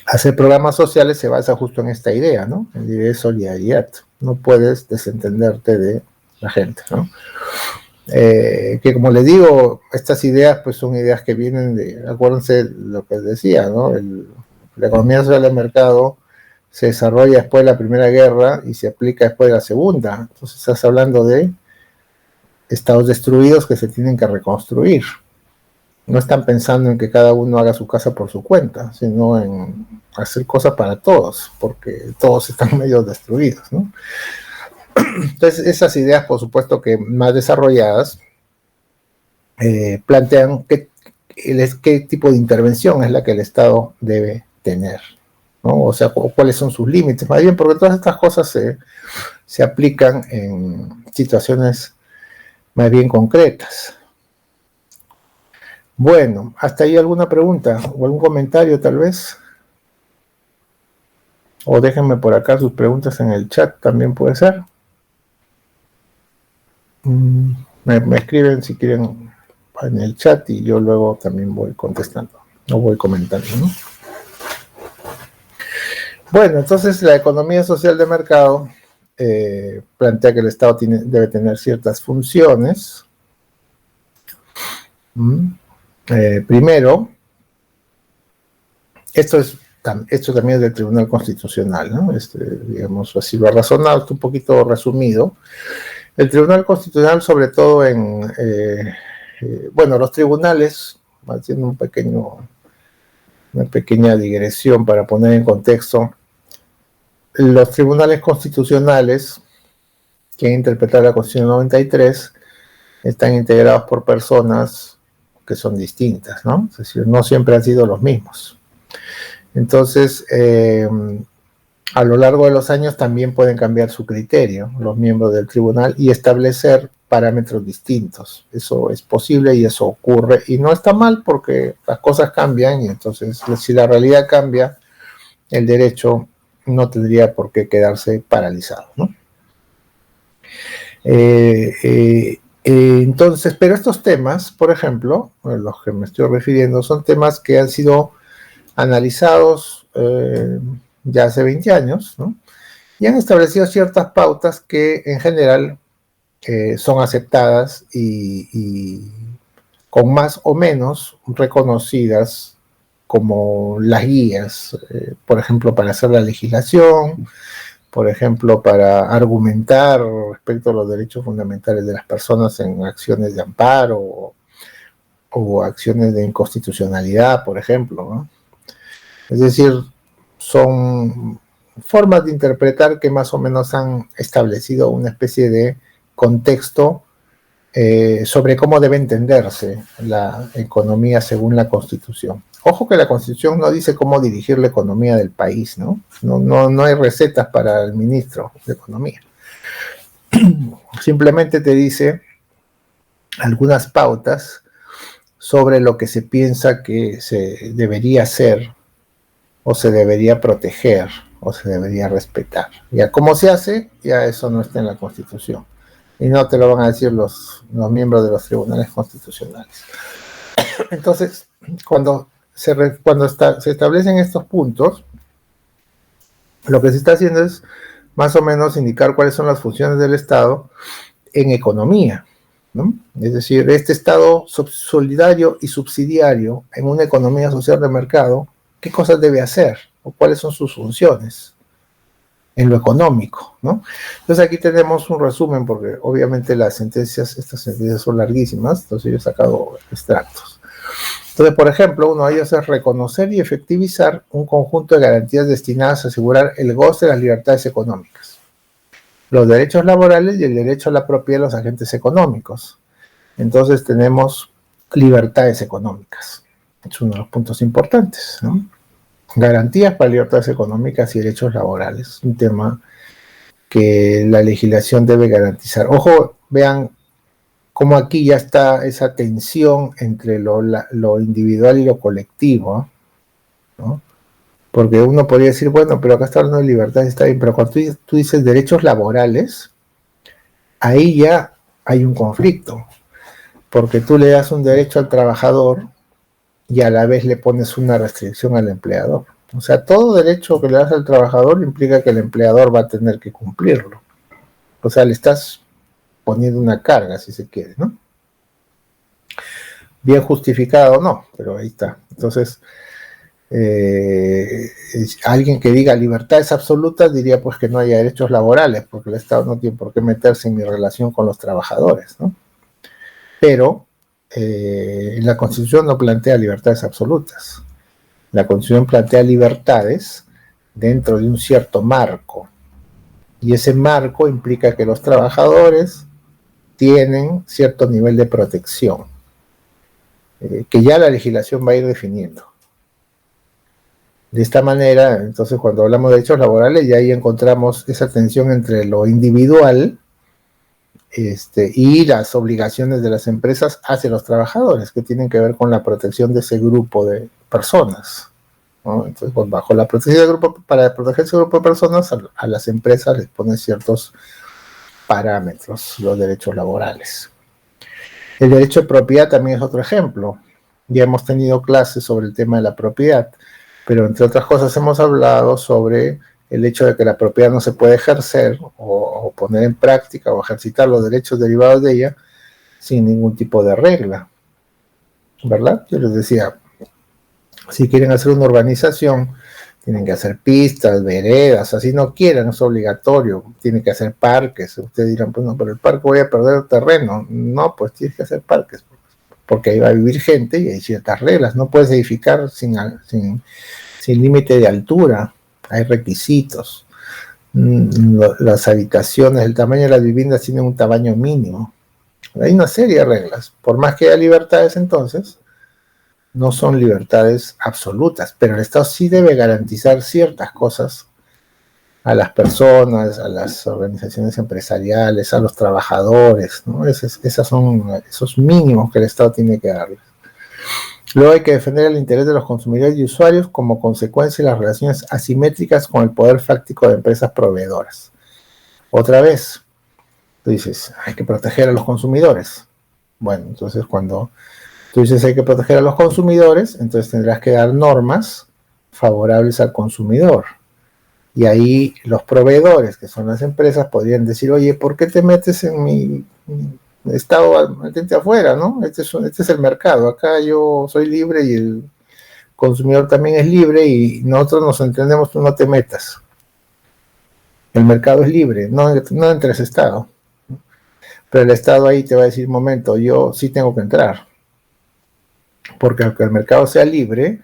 Hacer programas sociales se basa justo en esta idea, ¿no? En la idea de solidaridad. No puedes desentenderte de la gente, ¿no? Que como les digo, estas ideas pues son ideas que vienen de, acuérdense lo que les decía, ¿no? La economía social del mercado se desarrolla después de la Primera Guerra y se aplica después de la Segunda. Entonces estás hablando de estados destruidos que se tienen que reconstruir. No están pensando en que cada uno haga su casa por su cuenta, sino en hacer cosas para todos, porque todos están medio destruidos, ¿no? Entonces, esas ideas, por supuesto que más desarrolladas, plantean qué tipo de intervención es la que el Estado debe tener, ¿no? O sea, cuáles son sus límites, más bien, porque todas estas cosas se aplican en situaciones más bien concretas. Bueno, ¿hasta ahí alguna pregunta o algún comentario tal vez? O déjenme por acá sus preguntas en el chat, también puede ser. Me escriben si quieren en el chat y yo luego también voy contestando, o voy comentando, ¿no? Bueno, entonces la economía social de mercado plantea que el Estado debe tener ciertas funciones. Primero, esto también es del Tribunal Constitucional, ¿no? Digamos, así lo ha razonado, un poquito resumido. El Tribunal Constitucional, sobre todo bueno, los tribunales, haciendo una pequeña digresión para poner en contexto, los tribunales constitucionales que interpretar la Constitución 93 están integrados por personas que son distintas, ¿no? Es decir, no siempre han sido los mismos. Entonces, a lo largo de los años también pueden cambiar su criterio los miembros del tribunal y establecer parámetros distintos. Eso es posible y eso ocurre y no está mal porque las cosas cambian y entonces si la realidad cambia, el derecho no tendría por qué quedarse paralizado, ¿no? Entonces, pero estos temas, por ejemplo, a los que me estoy refiriendo, son temas que han sido analizados ya hace 20 años, ¿no? Y han establecido ciertas pautas que en general son aceptadas y con más o menos reconocidas como las guías, por ejemplo, para hacer la legislación, por ejemplo, para argumentar respecto a los derechos fundamentales de las personas en acciones de amparo o acciones de inconstitucionalidad, por ejemplo, ¿no? Es decir, son formas de interpretar que más o menos han establecido una especie de contexto sobre cómo debe entenderse la economía según la Constitución. Ojo que la Constitución no dice cómo dirigir la economía del país, ¿no? No hay recetas para el ministro de Economía. Simplemente te dice algunas pautas sobre lo que se piensa que se debería hacer o se debería proteger o se debería respetar. Ya cómo se hace, ya eso no está en la Constitución. Y no te lo van a decir los miembros de los tribunales constitucionales. Entonces, cuando se establecen estos puntos, lo que se está haciendo es más o menos indicar cuáles son las funciones del Estado en economía, ¿no? Es decir, este Estado solidario y subsidiario en una economía social de mercado, ¿qué cosas debe hacer? ¿O cuáles son sus funciones en lo económico, ¿no? Entonces aquí tenemos un resumen, porque obviamente estas sentencias son larguísimas, entonces yo he sacado extractos. Entonces, por ejemplo, uno de ellos es reconocer y efectivizar un conjunto de garantías destinadas a asegurar el goce de las libertades económicas, los derechos laborales y el derecho a la propiedad de los agentes económicos. Entonces tenemos libertades económicas. Es uno de los puntos importantes, ¿no? Garantías para libertades económicas y derechos laborales, un tema que la legislación debe garantizar. Ojo, vean cómo aquí ya está esa tensión entre lo individual y lo colectivo, ¿no? Porque uno podría decir, bueno, pero acá está hablando de libertades, está bien, pero cuando tú dices derechos laborales, ahí ya hay un conflicto, porque tú le das un derecho al trabajador y a la vez le pones una restricción al empleador. O sea, todo derecho que le das al trabajador implica que el empleador va a tener que cumplirlo. O sea, le estás poniendo una carga, si se quiere, ¿no? Bien justificado o no, pero ahí está. Entonces, alguien que diga libertades absolutas diría pues que no haya derechos laborales, porque el Estado no tiene por qué meterse en mi relación con los trabajadores, ¿no? Pero la Constitución no plantea libertades absolutas. La Constitución plantea libertades dentro de un cierto marco. Y ese marco implica que los trabajadores tienen cierto nivel de protección, que ya la legislación va a ir definiendo. De esta manera, entonces, cuando hablamos de derechos laborales, ya ahí encontramos esa tensión entre lo individual y las obligaciones de las empresas hacia los trabajadores, que tienen que ver con la protección de ese grupo de personas, ¿no? Entonces, pues, bajo la protección del grupo, para proteger ese grupo de personas, a las empresas les ponen ciertos parámetros, los derechos laborales. El derecho de propiedad también es otro ejemplo. Ya hemos tenido clases sobre el tema de la propiedad, pero entre otras cosas hemos hablado sobre el hecho de que la propiedad no se puede ejercer o poner en práctica o ejercitar los derechos derivados de ella sin ningún tipo de regla, ¿verdad? Yo les decía, si quieren hacer una urbanización, Tienen que hacer pistas, veredas, así no quieran, es obligatorio. Tienen que hacer parques. Ustedes dirán, pues no, pero el parque voy a perder terreno. No, pues tienes que hacer parques, porque ahí va a vivir gente y hay ciertas reglas. No puedes edificar sin límite de altura. Hay requisitos. Las habitaciones, el tamaño de las viviendas tienen un tamaño mínimo. Hay una serie de reglas. Por más que haya libertades, entonces, no son libertades absolutas, pero el Estado sí debe garantizar ciertas cosas a las personas, a las organizaciones empresariales, a los trabajadores, ¿no? Esos son esos mínimos que el Estado tiene que darles. Luego hay que defender el interés de los consumidores y usuarios como consecuencia de las relaciones asimétricas con el poder fáctico de empresas proveedoras. Otra vez, tú dices, hay que proteger a los consumidores. Bueno, entonces cuando tú dices hay que proteger a los consumidores, entonces tendrás que dar normas favorables al consumidor. Y ahí los proveedores, que son las empresas, podrían decir, oye, ¿por qué te metes en mi estado, mantente afuera, ¿no? Este es el mercado, acá yo soy libre y el consumidor también es libre y nosotros nos entendemos, tú no te metas. El mercado es libre, no entres Estado. Pero el Estado ahí te va a decir, momento, yo sí tengo que entrar. Porque aunque el mercado sea libre,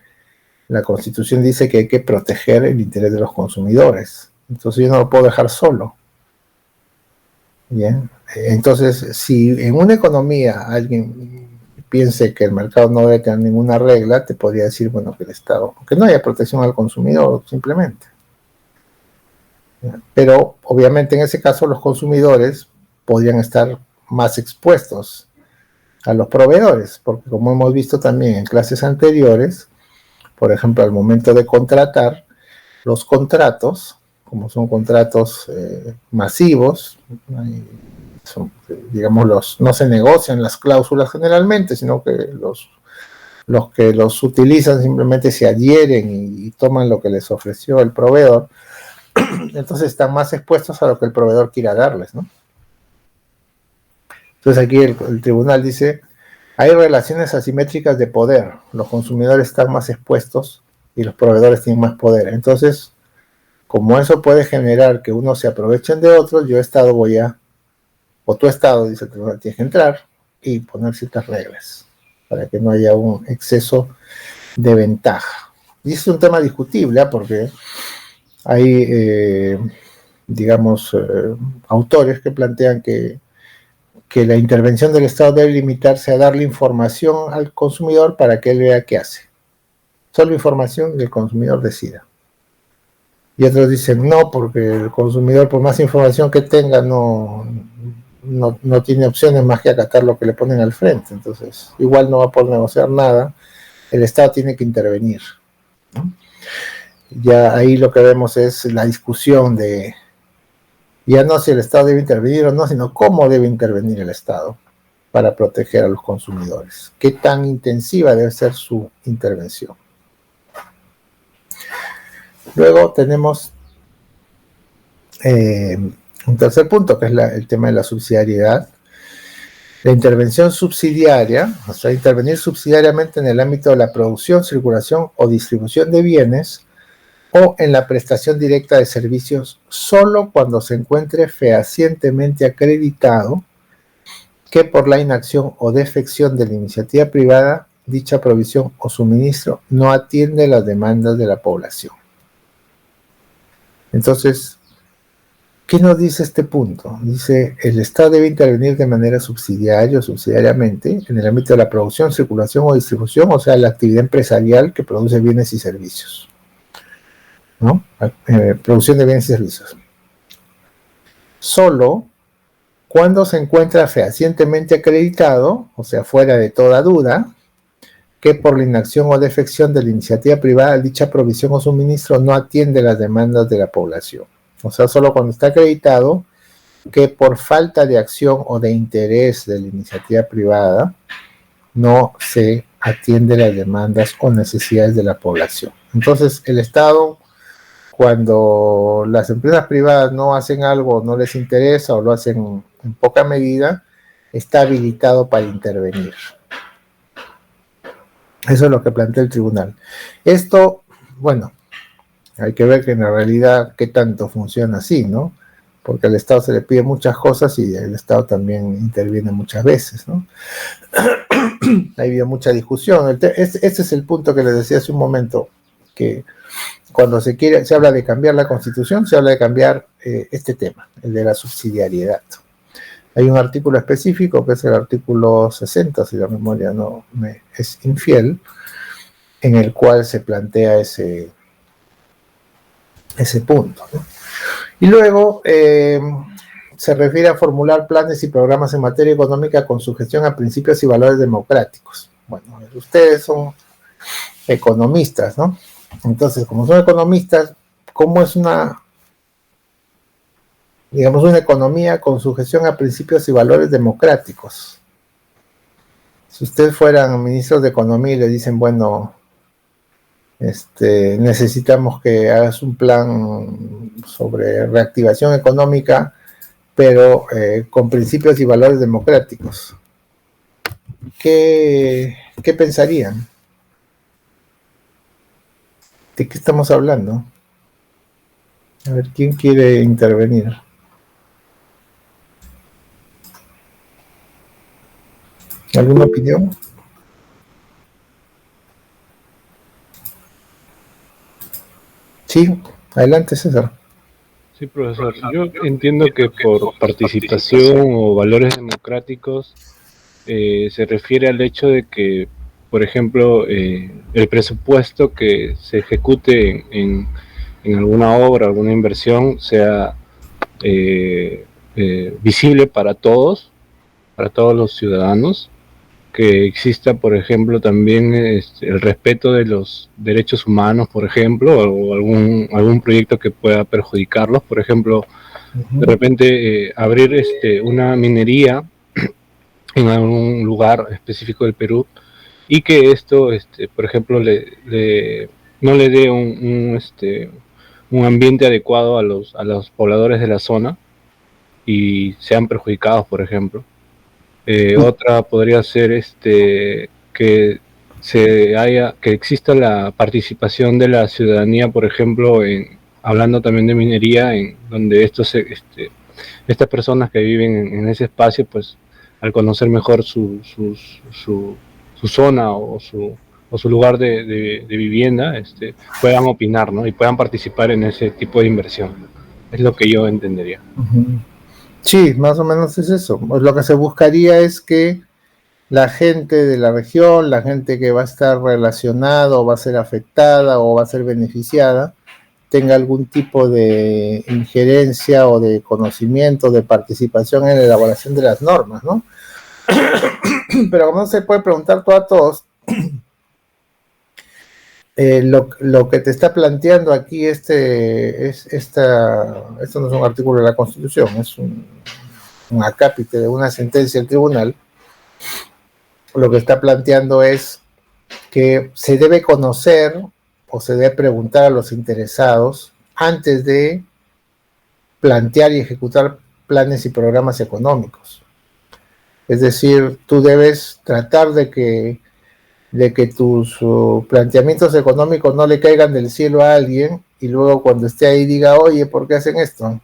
la Constitución dice que hay que proteger el interés de los consumidores. Entonces yo no lo puedo dejar solo. Bien. Entonces, si en una economía alguien piense que el mercado no debe tener ninguna regla, te podría decir, bueno, que el Estado, que no haya protección al consumidor, simplemente. Pero, obviamente, en ese caso, los consumidores podrían estar más expuestos a los proveedores, porque como hemos visto también en clases anteriores, por ejemplo, al momento de contratar, los contratos, como son contratos masivos, digamos, no se negocian las cláusulas generalmente, sino que los que los utilizan simplemente se adhieren y toman lo que les ofreció el proveedor, entonces están más expuestos a lo que el proveedor quiera darles, ¿no? Entonces aquí el tribunal dice, hay relaciones asimétricas de poder, los consumidores están más expuestos y los proveedores tienen más poder. Entonces, como eso puede generar que unos se aprovechen de otros, yo Estado o tu Estado, dice el tribunal, tienes que entrar y poner ciertas reglas para que no haya un exceso de ventaja. Y es un tema discutible, porque hay, digamos, autores que plantean que la intervención del Estado debe limitarse a darle información al consumidor para que él vea qué hace. Solo información y el consumidor decida. Y otros dicen no, porque el consumidor, por más información que tenga, no tiene opciones más que acatar lo que le ponen al frente. Entonces, igual no va a poder negociar nada. El Estado tiene que intervenir, ¿no? Ya ahí lo que vemos es la discusión de ya no si el Estado debe intervenir o no, sino cómo debe intervenir el Estado para proteger a los consumidores. ¿Qué tan intensiva debe ser su intervención? Luego tenemos un tercer punto, que es el tema de la subsidiariedad. La intervención subsidiaria, o sea, intervenir subsidiariamente en el ámbito de la producción, circulación o distribución de bienes o en la prestación directa de servicios solo cuando se encuentre fehacientemente acreditado que por la inacción o defección de la iniciativa privada, dicha provisión o suministro no atiende las demandas de la población. Entonces, ¿qué nos dice este punto? Dice, el Estado debe intervenir de manera subsidiaria o subsidiariamente en el ámbito de la producción, circulación o distribución, o sea, la actividad empresarial que produce bienes y servicios, ¿no? Producción de bienes y servicios. Solo cuando se encuentra fehacientemente acreditado, o sea, fuera de toda duda, que por la inacción o defección de la iniciativa privada, dicha provisión o suministro no atiende las demandas de la población. O sea, solo cuando está acreditado que por falta de acción o de interés de la iniciativa privada no se atiende las demandas o necesidades de la población. Entonces, el Estado, cuando las empresas privadas no hacen algo, no les interesa o lo hacen en poca medida, está habilitado para intervenir. Eso es lo que plantea el tribunal. Esto, bueno, Hay que ver que en la realidad qué tanto funciona así, ¿no? Porque al Estado se le pide muchas cosas y el Estado también interviene muchas veces, ¿no? Ha habido mucha discusión. Este es el punto que les decía hace un momento, que cuando se habla de cambiar la Constitución, se habla de cambiar este tema, el de la subsidiariedad. Hay un artículo específico, que es el artículo 60, si la memoria no me es infiel, en el cual se plantea ese punto, ¿no? Y luego se refiere a formular planes y programas en materia económica con sujeción a principios y valores democráticos. Bueno, ustedes son economistas, ¿no? Entonces, como son economistas, ¿cómo es una economía con sujeción a principios y valores democráticos? Si ustedes fueran ministros de Economía y le dicen, bueno, necesitamos que hagas un plan sobre reactivación económica, pero con principios y valores democráticos, ¿qué pensarían? ¿De qué estamos hablando? A ver, ¿quién quiere intervenir? ¿Alguna opinión? Sí, adelante, César. Sí, profesor. Yo entiendo que por participación o valores democráticos se refiere al hecho de que, por ejemplo, el presupuesto que se ejecute en alguna obra, alguna inversión, sea visible para todos los ciudadanos, que exista, por ejemplo, también el respeto de los derechos humanos, por ejemplo, o algún proyecto que pueda perjudicarlos, por ejemplo, de repente abrir una minería en algún lugar específico del Perú y que esto, por ejemplo, no le dé un ambiente adecuado a los pobladores de la zona y sean perjudicados, por ejemplo. Otra podría ser que que exista la participación de la ciudadanía, por ejemplo, hablando también de minería, en donde estas personas que viven en ese espacio, pues al conocer mejor su zona o su lugar de vivienda, puedan opinar, ¿no? Y puedan participar en ese tipo de inversión. Es lo que yo entendería. Sí, más o menos es eso. Lo que se buscaría es que la gente de la región, la gente que va a estar relacionada o va a ser afectada o va a ser beneficiada, tenga algún tipo de injerencia o de conocimiento, de participación en la elaboración de las normas, ¿no? Pero como no se puede preguntar todo a todos, lo que te está planteando aquí esto no es un artículo de la Constitución, es un acápite de una sentencia del tribunal. Lo que está planteando es que se debe conocer o se debe preguntar a los interesados antes de plantear y ejecutar planes y programas económicos. Es decir, tú debes tratar de que tus planteamientos económicos no le caigan del cielo a alguien y luego cuando esté ahí diga, oye, ¿por qué hacen esto?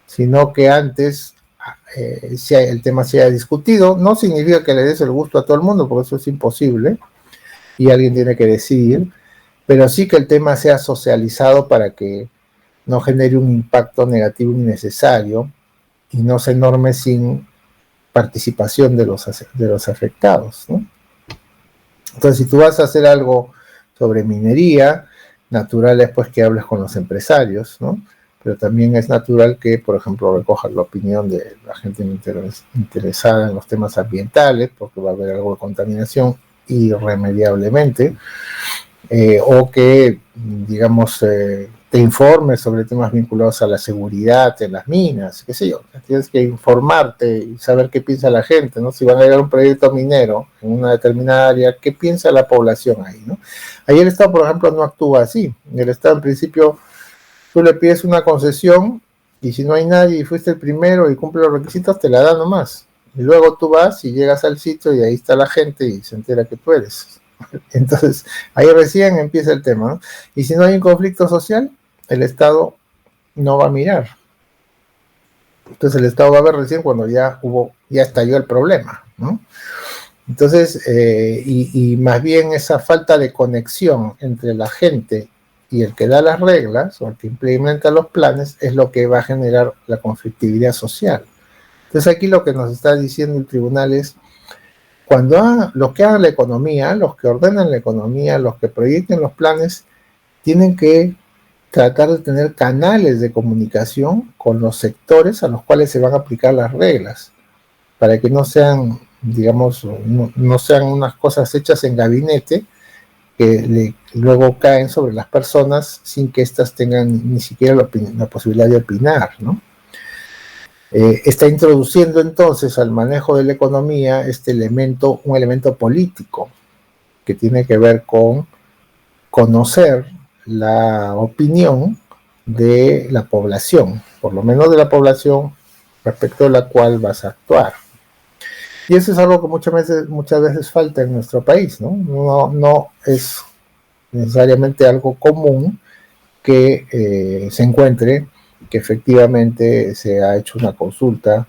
Sino que antes el tema se haya discutido. No significa que le des el gusto a todo el mundo, porque eso es imposible y alguien tiene que decidir, pero sí que el tema sea socializado para que no genere un impacto negativo innecesario y no se norme sin participación de los afectados, ¿no? Entonces, si tú vas a hacer algo sobre minería, natural es pues que hables con los empresarios, ¿no? Pero también es natural que, por ejemplo, recojas la opinión de la gente interesada en los temas ambientales, porque va a haber algo de contaminación irremediablemente, o que, digamos, te informes sobre temas vinculados a la seguridad en las minas, qué sé yo. Tienes que informarte y saber qué piensa la gente, ¿no? Si van a ir a un proyecto minero en una determinada área, ¿qué piensa la población ahí, no? Ahí el Estado, por ejemplo, no actúa así. El Estado, en principio, tú le pides una concesión y si no hay nadie y fuiste el primero y cumple los requisitos, te la da nomás. Y luego tú vas y llegas al sitio y ahí está la gente y se entera que tú eres. Entonces, ahí recién empieza el tema, ¿no? Y si no hay un conflicto social, el Estado no va a mirar. Entonces el Estado va a ver recién cuando ya estalló el problema, ¿no? Entonces, y más bien esa falta de conexión entre la gente y el que da las reglas o el que implementa los planes es lo que va a generar la conflictividad social. Entonces aquí lo que nos está diciendo el tribunal es, cuando los que hagan la economía, los que ordenan la economía, los que proyecten los planes, tienen que tratar de tener canales de comunicación con los sectores a los cuales se van a aplicar las reglas, para que no sean, digamos, no sean unas cosas hechas en gabinete que luego caen sobre las personas sin que éstas tengan ni siquiera la posibilidad de opinar, ¿no? Está introduciendo entonces al manejo de la economía un elemento político que tiene que ver con conocer la opinión de la población, por lo menos de la población respecto a la cual vas a actuar. Y eso es algo que muchas veces falta en nuestro país, ¿no? No es necesariamente algo común que se encuentre que efectivamente se ha hecho una consulta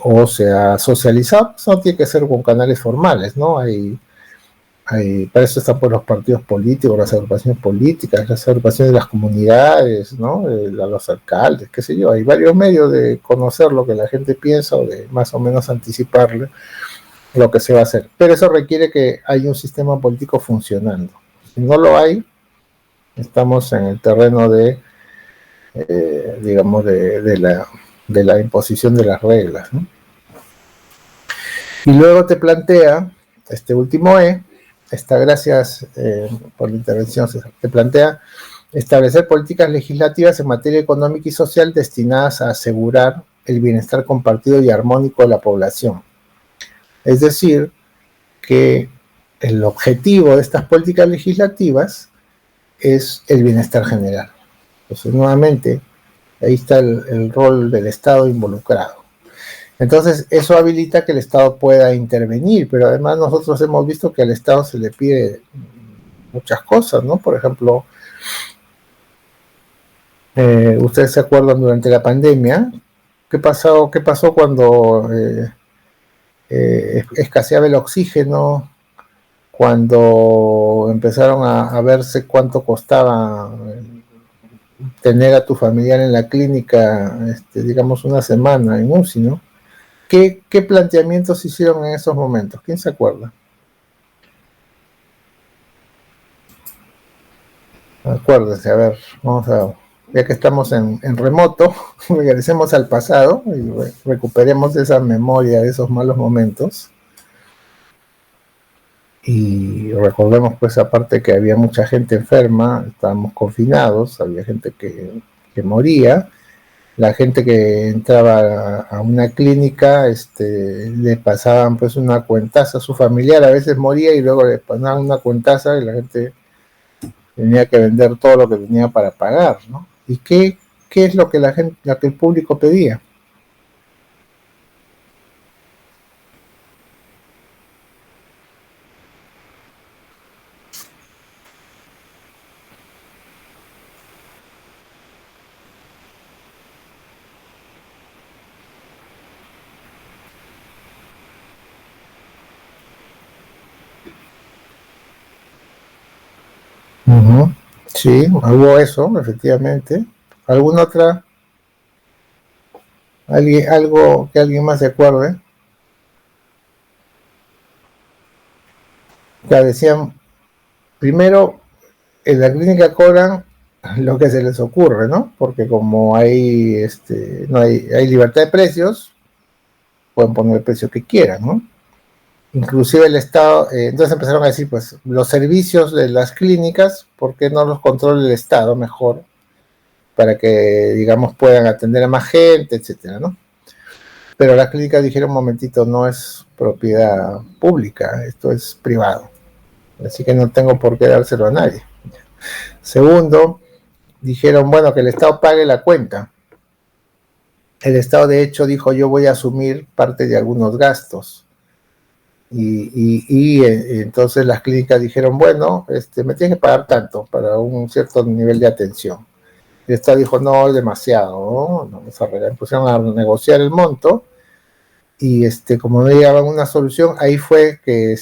o se ha socializado. Eso no tiene que ser con canales formales, ¿no? Para eso están por los partidos políticos, las agrupaciones políticas, las agrupaciones de las comunidades, ¿no? Los alcaldes, qué sé yo. Hay varios medios de conocer lo que la gente piensa o de más o menos anticiparle lo que se va a hacer. Pero eso requiere que haya un sistema político funcionando. Si no lo hay, estamos en el terreno de, digamos, de la imposición de las reglas, ¿no? Y luego te plantea, este último gracias por la intervención, César, te plantea establecer políticas legislativas en materia económica y social destinadas a asegurar el bienestar compartido y armónico de la población. Es decir, que el objetivo de estas políticas legislativas es el bienestar general. Entonces, nuevamente, ahí está el rol del Estado involucrado. Entonces, eso habilita que el Estado pueda intervenir, pero además nosotros hemos visto que al Estado se le pide muchas cosas, ¿no? Por ejemplo, ustedes se acuerdan durante la pandemia, ¿qué pasó cuando escaseaba el oxígeno? Cuando empezaron a verse cuánto costaba tener a tu familiar en la clínica, digamos, una semana en UCI, ¿no? ¿Qué planteamientos hicieron en esos momentos? ¿Quién se acuerda? Acuérdense, a ver, ya que estamos en remoto, regresemos al pasado y recuperemos esa memoria de esos malos momentos. Y recordemos, pues, aparte que había mucha gente enferma, estábamos confinados, había gente que moría. La gente que entraba a una clínica, le pasaban pues una cuentaza a su familiar, a veces moría y luego le pasaban una cuentaza y la gente tenía que vender todo lo que tenía para pagar, ¿no? ¿Y qué es lo que lo que el público pedía? Uh-huh. Sí, hubo eso, efectivamente. ¿Alguna otra? ¿Algo que alguien más se acuerde? Ya decían, primero, en la clínica cobran lo que se les ocurre, ¿no? Porque como hay libertad de precios, pueden poner el precio que quieran, ¿no? Inclusive el Estado, entonces empezaron a decir, pues, los servicios de las clínicas, ¿por qué no los controla el Estado mejor? Para que, digamos, puedan atender a más gente, etcétera, ¿no? Pero las clínicas dijeron, un momentito, no es propiedad pública, esto es privado. Así que no tengo por qué dárselo a nadie. Segundo, dijeron, bueno, que el Estado pague la cuenta. El Estado, de hecho, dijo, yo voy a asumir parte de algunos gastos. Y entonces las clínicas dijeron, bueno, me tienes que pagar tanto para un cierto nivel de atención. El Estado dijo, no, es demasiado, ¿no? Vamos a pusieron a negociar el monto, y como no llegaban a una solución, ahí fue que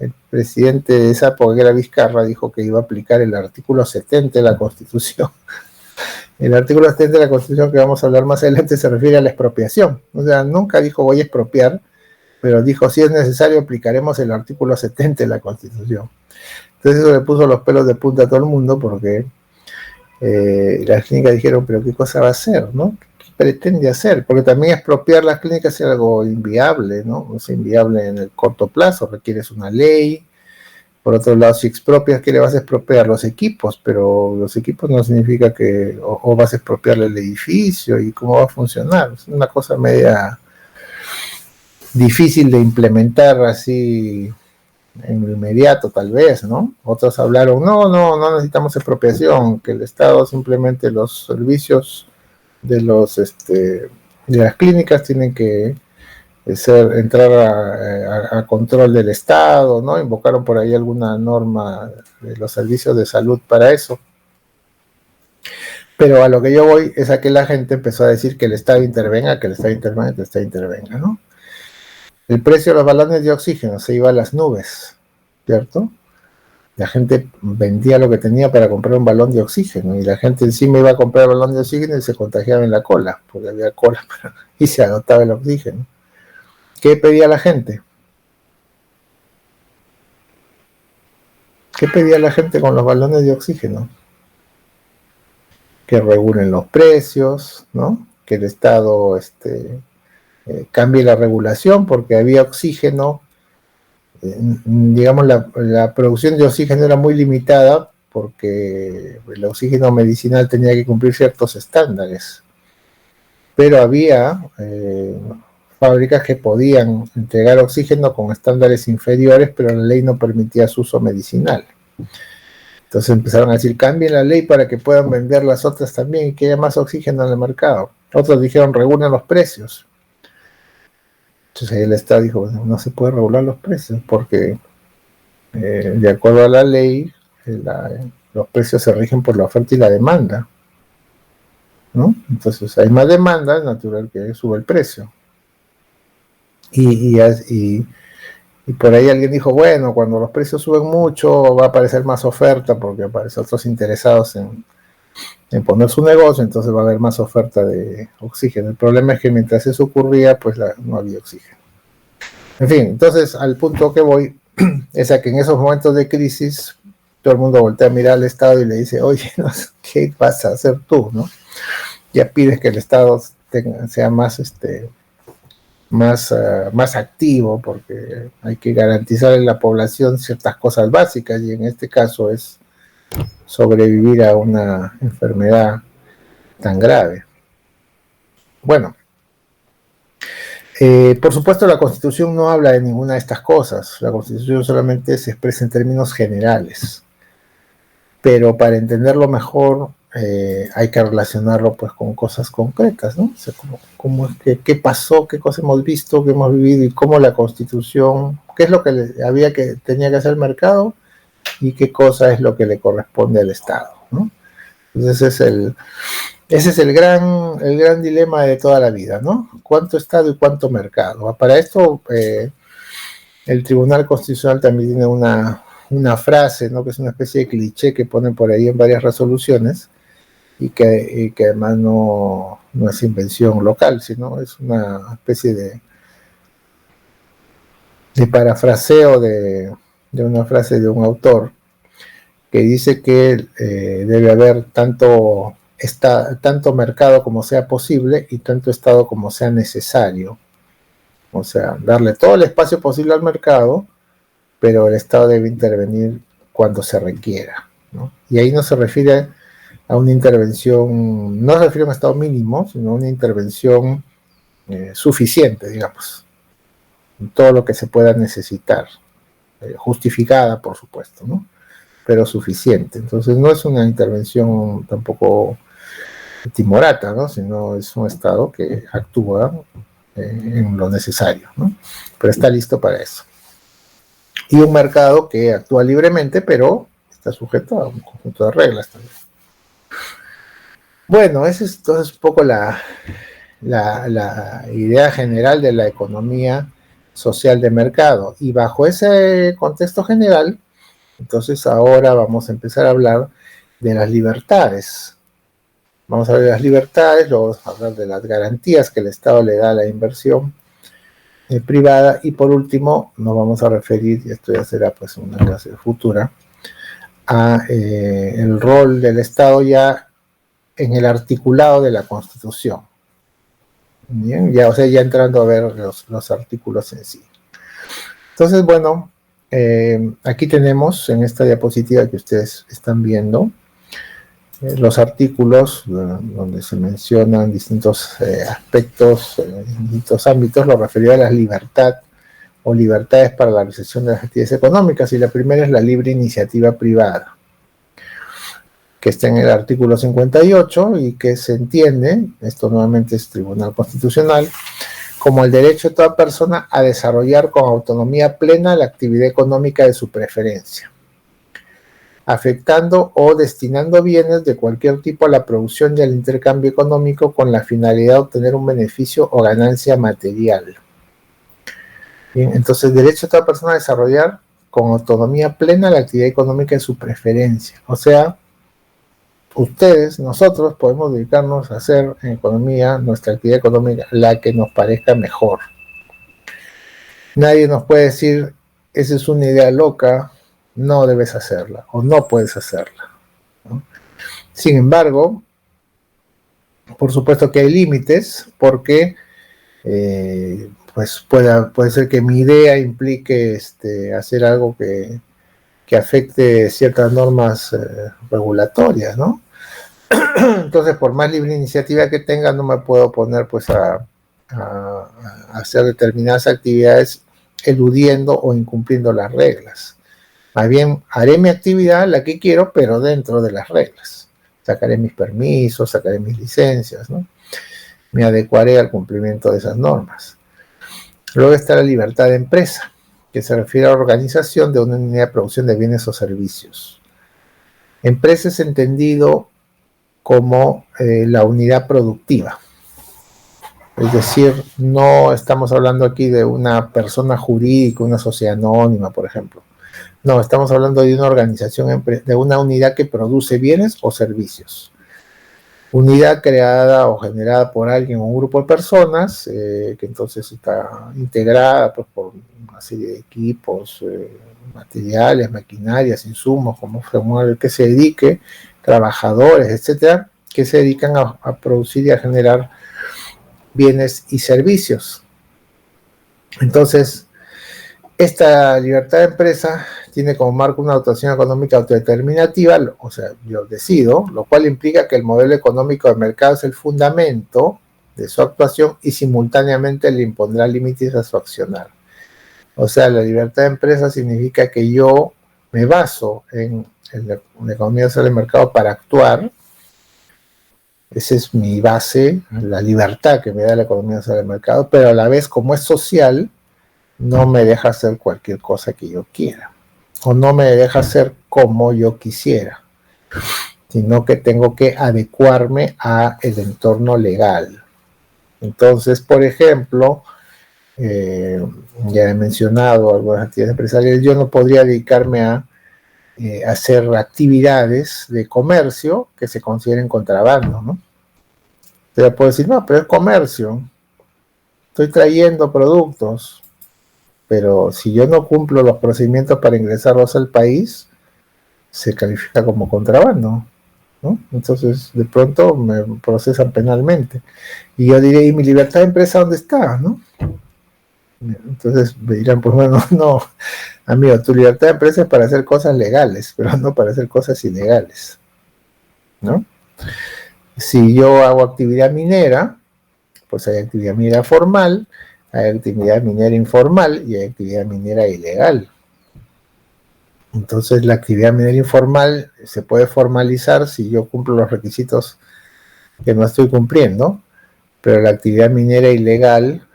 el presidente de esa época, que era Vizcarra, dijo que iba a aplicar el artículo 70 de la Constitución. El artículo 70 de la Constitución, que vamos a hablar más adelante, se refiere a la expropiación. O sea, nunca dijo voy a expropiar, pero dijo si es necesario aplicaremos el artículo 70 de la Constitución. Entonces eso le puso los pelos de punta a todo el mundo, porque las clínicas dijeron, pero ¿qué cosa va a hacer, no? ¿Qué pretende hacer? Porque también expropiar las clínicas es algo inviable, ¿no? Es inviable en el corto plazo, requieres una ley. Por otro lado, si expropias, ¿qué le vas a expropiar? Los equipos, pero los equipos no significa que o vas a expropiarle el edificio, y cómo va a funcionar. Es una cosa media difícil de implementar así en lo inmediato, tal vez, ¿no? Otros hablaron, no necesitamos expropiación, que el Estado simplemente los servicios de las clínicas tienen que entrar a control del Estado, ¿no? Invocaron por ahí alguna norma de los servicios de salud para eso. Pero a lo que yo voy es a que la gente empezó a decir que el Estado intervenga, que el Estado intervenga, que el Estado intervenga, ¿no? El precio de los balones de oxígeno se iba a las nubes, ¿cierto? La gente vendía lo que tenía para comprar un balón de oxígeno, y la gente encima iba a comprar el balón de oxígeno y se contagiaba en la cola, porque había cola y se agotaba el oxígeno. ¿Qué pedía la gente? ¿Qué pedía la gente con los balones de oxígeno? Que regulen los precios, ¿no? Que el Estado cambie la regulación, porque había oxígeno, digamos, la producción de oxígeno era muy limitada, porque el oxígeno medicinal tenía que cumplir ciertos estándares, pero había fábricas que podían entregar oxígeno con estándares inferiores, pero la ley no permitía su uso medicinal. Entonces empezaron a decir, cambien la ley para que puedan vender las otras también y que haya más oxígeno en el mercado. Otros dijeron, regulen los precios. Entonces el Estado dijo, bueno, no se puede regular los precios, porque de acuerdo a la ley, los precios se rigen por la oferta y la demanda, ¿no? Entonces hay más demanda, es natural que sube el precio. Y por ahí alguien dijo, bueno, cuando los precios suben mucho va a aparecer más oferta, porque aparecen otros interesados en poner su negocio, entonces va a haber más oferta de oxígeno. El problema es que mientras eso ocurría, pues no había oxígeno. En fin, entonces al punto que voy es a que en esos momentos de crisis todo el mundo voltea a mirar al Estado y le dice, oye, ¿qué vas a hacer tú, no? Ya pides que el Estado sea más más activo, porque hay que garantizar a la población ciertas cosas básicas, y en este caso es sobrevivir a una enfermedad tan grave. Bueno, por supuesto la Constitución no habla de ninguna de estas cosas, la Constitución solamente se expresa en términos generales, pero para entenderlo mejor hay que relacionarlo pues con cosas concretas, ¿no? O sea, cómo es qué pasó, qué cosas hemos visto, qué hemos vivido, y cómo la Constitución, qué es lo que tenía que hacer el mercado, y qué cosa es lo que le corresponde al Estado, ¿no? Entonces ese es el gran dilema de toda la vida, ¿no? ¿Cuánto Estado y cuánto mercado? Para esto el Tribunal Constitucional también tiene una frase, ¿no? Que es una especie de cliché que ponen por ahí en varias resoluciones, y que además no es invención local, sino es una especie de parafraseo de una frase de un autor, que dice que debe haber tanto mercado como sea posible y tanto Estado como sea necesario. O sea, darle todo el espacio posible al mercado, pero el Estado debe intervenir cuando se requiera, ¿no? Y ahí no se refiere a una intervención, no se refiere a un Estado mínimo, sino a una intervención suficiente, digamos, en todo lo que se pueda necesitar, justificada, por supuesto, ¿no? Pero suficiente. Entonces no es una intervención tampoco timorata, ¿no? Sino es un Estado que actúa en lo necesario, ¿no? Pero está listo para eso. Y un mercado que actúa libremente, pero está sujeto a un conjunto de reglas también. Bueno, esa es entonces un poco la idea general de la economía social de mercado. Y bajo ese contexto general, entonces ahora vamos a empezar a hablar de las libertades. Vamos a hablar de las libertades, luego vamos a hablar de las garantías que el Estado le da a la inversión privada, y por último nos vamos a referir, y esto ya será pues una clase futura, a el rol del Estado ya en el articulado de la Constitución. Bien, ya, o sea, ya entrando a ver los artículos en sí. Entonces, bueno, aquí tenemos en esta diapositiva que ustedes están viendo los artículos donde se mencionan distintos aspectos, distintos ámbitos, lo referido a la libertad o libertades para la realización de las actividades económicas, y la primera es la libre iniciativa privada, que está en el artículo 58 y que se entiende, esto nuevamente es Tribunal Constitucional, como el derecho de toda persona a desarrollar con autonomía plena la actividad económica de su preferencia, afectando o destinando bienes de cualquier tipo a la producción y al intercambio económico con la finalidad de obtener un beneficio o ganancia material. Bien, entonces, derecho de toda persona a desarrollar con autonomía plena la actividad económica de su preferencia. O sea, ustedes, nosotros podemos dedicarnos a hacer en economía, nuestra actividad económica, la que nos parezca mejor. Nadie nos puede decir, esa es una idea loca, no debes hacerla o no puedes hacerla, ¿no? Sin embargo, por supuesto que hay límites, porque pues puede ser que mi idea implique hacer algo que afecte ciertas normas regulatorias, ¿no? Entonces, por más libre iniciativa que tenga, no me puedo poner pues a hacer determinadas actividades eludiendo o incumpliendo las reglas. Más bien, haré mi actividad, la que quiero, pero dentro de las reglas. Sacaré mis permisos, sacaré mis licencias, ¿no? Me adecuaré al cumplimiento de esas normas. Luego está la libertad de empresa, que se refiere a la organización de una unidad de producción de bienes o servicios. Empresa es entendido como la unidad productiva. Es decir, no estamos hablando aquí de una persona jurídica, una sociedad anónima, por ejemplo. No, estamos hablando de una organización, de una unidad que produce bienes o servicios. Unidad creada o generada por alguien o un grupo de personas, que entonces está integrada pues, por una serie de equipos, materiales, maquinarias, insumos, como el que se dedique, trabajadores, etcétera, que se dedican a producir y a generar bienes y servicios. Entonces, esta libertad de empresa tiene como marco una dotación económica autodeterminativa, o sea, yo decido, lo cual implica que el modelo económico de mercado es el fundamento de su actuación y simultáneamente le impondrá límites a su accionar. O sea, la libertad de empresa significa que yo me baso en la economía social de mercado para actuar. Esa es mi base, la libertad que me da la economía social de mercado, pero a la vez, como es social, no me deja hacer cualquier cosa que yo quiera, o no me deja hacer como yo quisiera, sino que tengo que adecuarme a el entorno legal. Entonces, por ejemplo, ya he mencionado algunas actividades empresariales, yo no podría dedicarme a hacer actividades de comercio que se consideren contrabando, ¿no? Pero puedo decir, no, pero es comercio, estoy trayendo productos, pero si yo no cumplo los procedimientos para ingresarlos al país, se califica como contrabando, ¿no? Entonces, de pronto me procesan penalmente. Y yo diré, ¿y mi libertad de empresa dónde está, no? Entonces me dirán, pues bueno, no, amigo, tu libertad de empresa es para hacer cosas legales, pero no para hacer cosas ilegales, ¿no? Si yo hago actividad minera, pues hay actividad minera formal, hay actividad minera informal y hay actividad minera ilegal. Entonces, la actividad minera informal se puede formalizar si yo cumplo los requisitos que no estoy cumpliendo, pero la actividad minera ilegal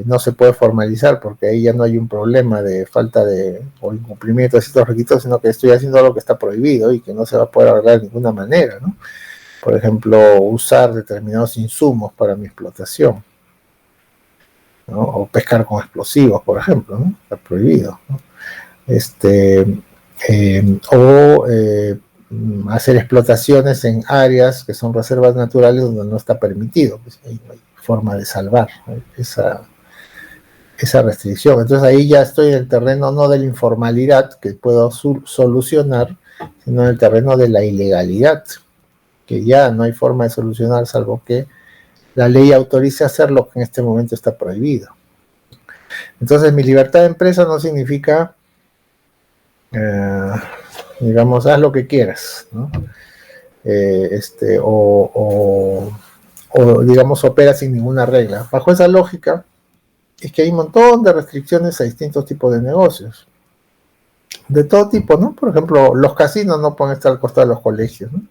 no se puede formalizar porque ahí ya no hay un problema de falta de o incumplimiento de ciertos requisitos, sino que estoy haciendo algo que está prohibido y que no se va a poder arreglar de ninguna manera, ¿no? por ejemplo, usar determinados insumos para mi explotación, ¿no? O pescar con explosivos, por ejemplo, ¿no? Está prohibido, ¿no? O hacer explotaciones en áreas que son reservas naturales donde no está permitido, pues ahí no hay forma de salvar, ¿no? esa restricción. Entonces ahí ya estoy en el terreno no de la informalidad que puedo solucionar, sino en el terreno de la ilegalidad, que ya no hay forma de solucionar salvo que la ley autorice hacer lo que en este momento está prohibido. Entonces mi libertad de empresa no significa digamos, haz lo que quieras, ¿no? O digamos, opera sin ninguna regla. Bajo esa lógica, es que hay un montón de restricciones a distintos tipos de negocios. De todo tipo, ¿no? Por ejemplo, los casinos no pueden estar al costado de los colegios, ¿no?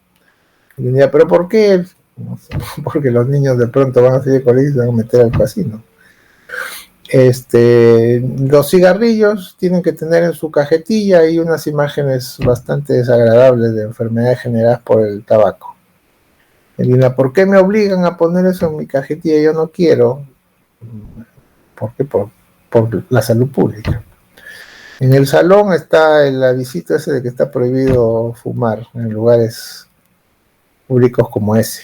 Y diría, ¿pero por qué? No sé, porque los niños de pronto van a salir del colegio y se van a meter al casino. Los cigarrillos tienen que tener en su cajetilla ahí unas imágenes bastante desagradables de enfermedades generadas por el tabaco. ¿Por qué me obligan a poner eso en mi cajetilla? Yo no quiero. ¿Por qué? Por la salud pública. En el salón está el avisito ese de que está prohibido fumar en lugares públicos como ese.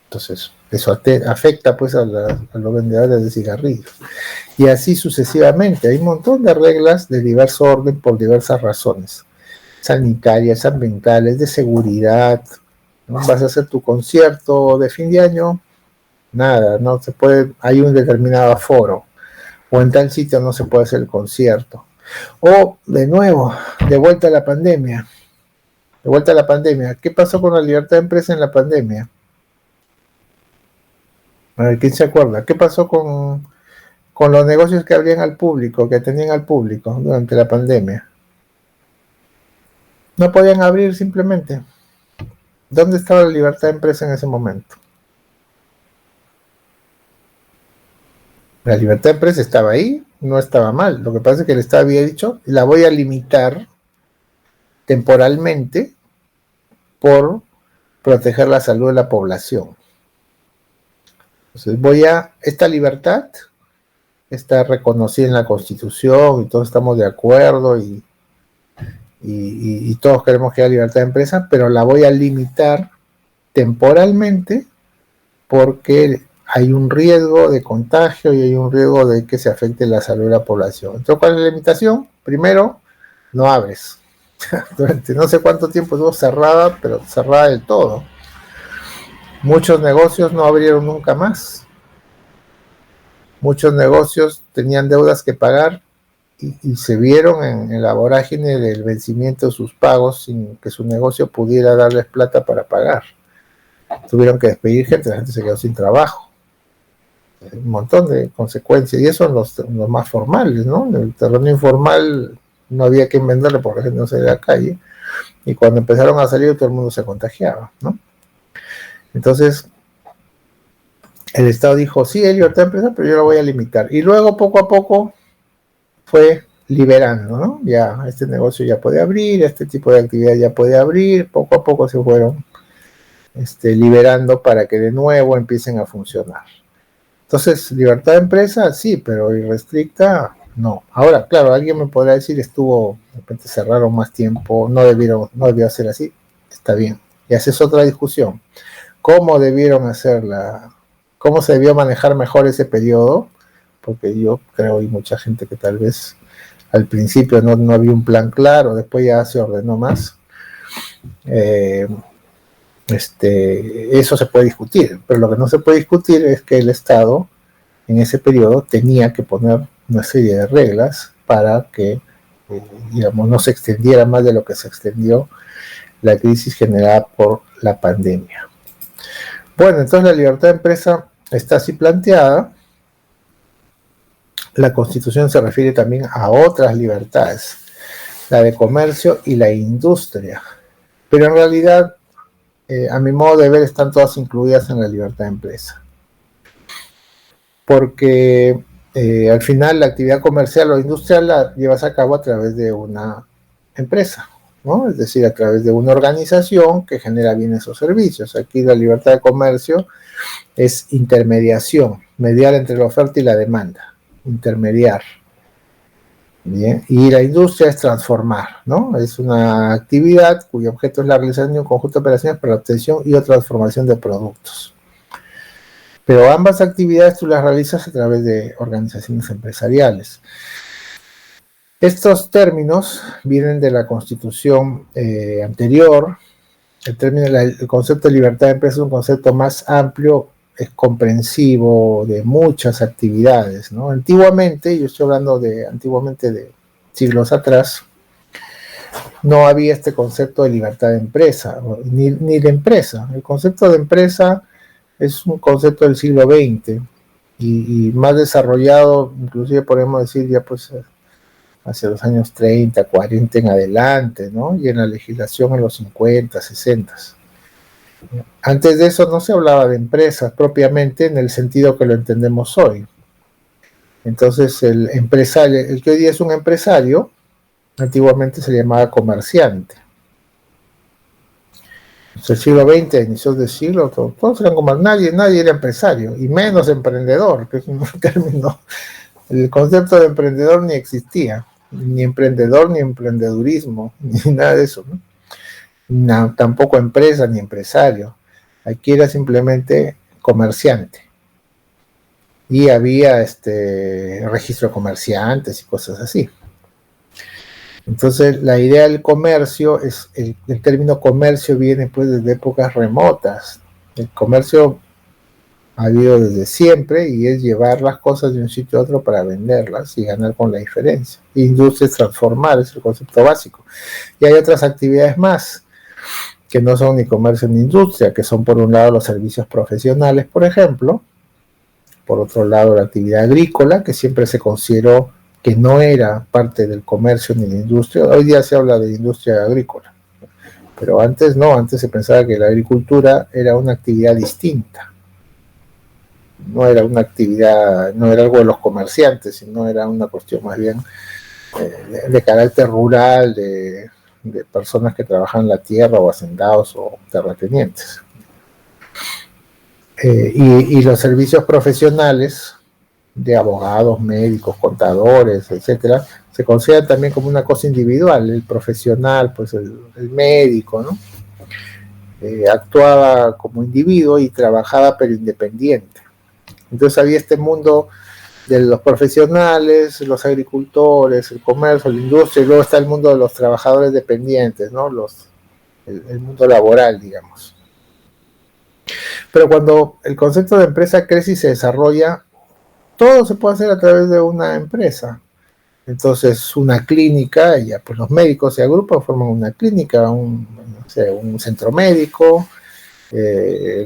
Entonces, eso afecta pues a los vendedores de cigarrillos. Y así sucesivamente. Hay un montón de reglas de diverso orden por diversas razones. Sanitarias, ambientales, de seguridad. ¿No? Vas a hacer tu concierto de fin de año, nada, no se puede, hay un determinado aforo. O en tal sitio no se puede hacer el concierto. O, de nuevo, de vuelta a la pandemia. De vuelta a la pandemia. ¿Qué pasó con la libertad de empresa en la pandemia? A ver, ¿quién se acuerda? ¿Qué pasó con los negocios que abrían al público, que atendían al público durante la pandemia? No podían abrir simplemente. ¿Dónde estaba la libertad de empresa en ese momento? La libertad de empresa estaba ahí, no estaba mal. Lo que pasa es que el Estado había dicho, la voy a limitar temporalmente por proteger la salud de la población. Entonces esta libertad está reconocida en la Constitución y todos estamos de acuerdo y todos queremos que haya libertad de empresa, pero la voy a limitar temporalmente porque hay un riesgo de contagio y hay un riesgo de que se afecte la salud de la población. Entonces, ¿cuál es la limitación? Primero, no abres. Durante no sé cuánto tiempo estuvo cerrada, pero cerrada del todo. Muchos negocios no abrieron nunca más. Muchos negocios tenían deudas que pagar y se vieron en la vorágine del vencimiento de sus pagos sin que su negocio pudiera darles plata para pagar. Tuvieron que despedir gente, la gente se quedó sin trabajo. Un montón de consecuencias, y eso en los más formales, ¿no? En el terreno informal no había quien venderle porque la gente no salía a la calle, y cuando empezaron a salir todo el mundo se contagiaba, ¿no? Entonces, el Estado dijo, sí, hay libertad de empresa, pero yo la voy a limitar. Y luego, poco a poco, fue liberando, ¿no? Ya, este negocio ya puede abrir, este tipo de actividad ya puede abrir, poco a poco se fueron liberando para que de nuevo empiecen a funcionar. Entonces, libertad de empresa, sí, pero irrestricta, no. Ahora, claro, alguien me podrá decir, de repente cerraron más tiempo, no debió ser así, está bien. Y esa es otra discusión. ¿Cómo debieron hacerla? ¿Cómo se debió manejar mejor ese periodo? Porque yo creo, hay mucha gente que tal vez al principio no había un plan claro, después ya se ordenó más. Eso se puede discutir, pero lo que no se puede discutir es que el Estado en ese periodo tenía que poner una serie de reglas para que, digamos, no se extendiera más de lo que se extendió la crisis generada por la pandemia. Bueno, entonces la libertad de empresa está así planteada. La Constitución se refiere también a otras libertades, la de comercio y la industria, pero en realidad, a mi modo de ver, están todas incluidas en la libertad de empresa, porque al final la actividad comercial o industrial la llevas a cabo a través de una empresa, ¿no? Es decir, a través de una organización que genera bienes o servicios. Aquí la libertad de comercio es intermediación, mediar entre la oferta y la demanda, intermediar. Bien, y la industria es transformar, ¿no? Es una actividad cuyo objeto es la realización de un conjunto de operaciones para la obtención y o transformación de productos. Pero ambas actividades tú las realizas a través de organizaciones empresariales. Estos términos vienen de la Constitución anterior. El concepto de libertad de empresa es un concepto más amplio, es comprensivo de muchas actividades, ¿no? Antiguamente, yo estoy hablando de antiguamente de siglos atrás, no había este concepto de libertad de empresa, ni de empresa. El concepto de empresa es un concepto del siglo XX y más desarrollado, inclusive podemos decir ya pues hacia los años 30, 40 en adelante, ¿no? Y en la legislación en los 50, 60. Antes de eso no se hablaba de empresas propiamente en el sentido que lo entendemos hoy. Entonces el empresario, el que hoy día es un empresario, antiguamente se llamaba comerciante. En el siglo XX, a inicios del siglo, todos eran como nadie era empresario, y menos emprendedor, que es un término. El concepto de emprendedor ni existía, ni emprendedor, ni emprendedurismo, ni nada de eso, ¿no? No, tampoco empresa ni empresario. Aquí era simplemente comerciante. Y había registro de comerciantes y cosas así. Entonces, la idea del comercio, el término comercio viene pues desde épocas remotas. El comercio ha habido desde siempre y es llevar las cosas de un sitio a otro para venderlas y ganar con la diferencia. Industria es transformar, es el concepto básico. Y hay otras actividades más que no son ni comercio ni industria, que son por un lado los servicios profesionales, por ejemplo, por otro lado la actividad agrícola, que siempre se consideró que no era parte del comercio ni la industria. Hoy día se habla de industria agrícola, pero antes no, antes se pensaba que la agricultura era una actividad distinta. No era una actividad, no era algo de los comerciantes, sino era una cuestión más bien de carácter rural, de personas que trabajan la tierra o hacendados o terratenientes. Y los servicios profesionales de abogados, médicos, contadores, etcétera, se consideran también como una cosa individual. El profesional, pues el médico, ¿no? Actuaba como individuo y trabajaba pero independiente. Entonces había este mundo de los profesionales, los agricultores, el comercio, la industria, y luego está el mundo de los trabajadores dependientes, ¿no? El mundo laboral, digamos. Pero cuando el concepto de empresa crece y se desarrolla, todo se puede hacer a través de una empresa. Entonces, una clínica, ya pues los médicos se agrupan, forman una clínica, un centro médico,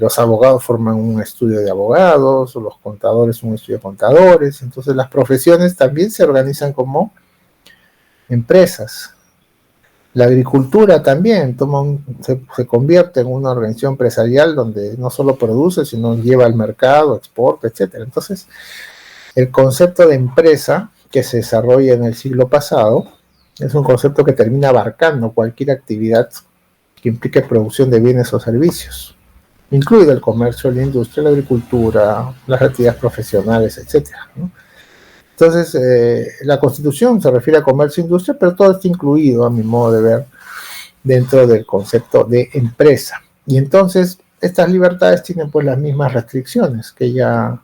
los abogados forman un estudio de abogados, o los contadores un estudio de contadores. Entonces las profesiones también se organizan como empresas. La agricultura también se convierte en una organización empresarial donde no solo produce, sino lleva al mercado, exporta, etc. Entonces, el concepto de empresa que se desarrolla en el siglo pasado es un concepto que termina abarcando cualquier actividad que implique producción de bienes o servicios, incluido el comercio, la industria, la agricultura, las actividades profesionales, etc., ¿no? Entonces, la Constitución se refiere a comercio e industria, pero todo está incluido, a mi modo de ver, dentro del concepto de empresa. Y entonces, estas libertades tienen pues las mismas restricciones que ya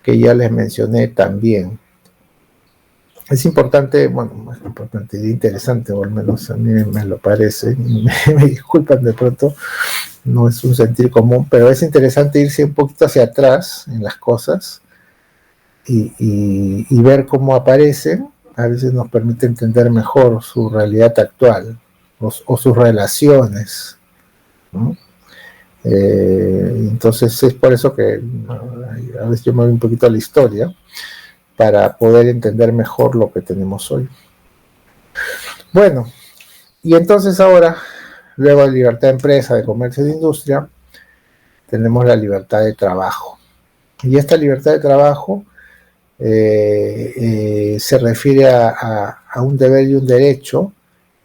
les mencioné también. Es importante, bueno, es importante y interesante, o al menos a mí me lo parece, me disculpan de pronto, no es un sentir común, pero es interesante irse un poquito hacia atrás en las cosas y ver cómo aparecen. A veces nos permite entender mejor su realidad actual o sus relaciones, ¿no? Entonces es por eso que a veces yo me voy un poquito a la historia para poder entender mejor lo que tenemos hoy. Bueno, y entonces ahora, luego de libertad de empresa, de comercio y de industria, tenemos la libertad de trabajo. Y esta libertad de trabajo se refiere a un deber y un derecho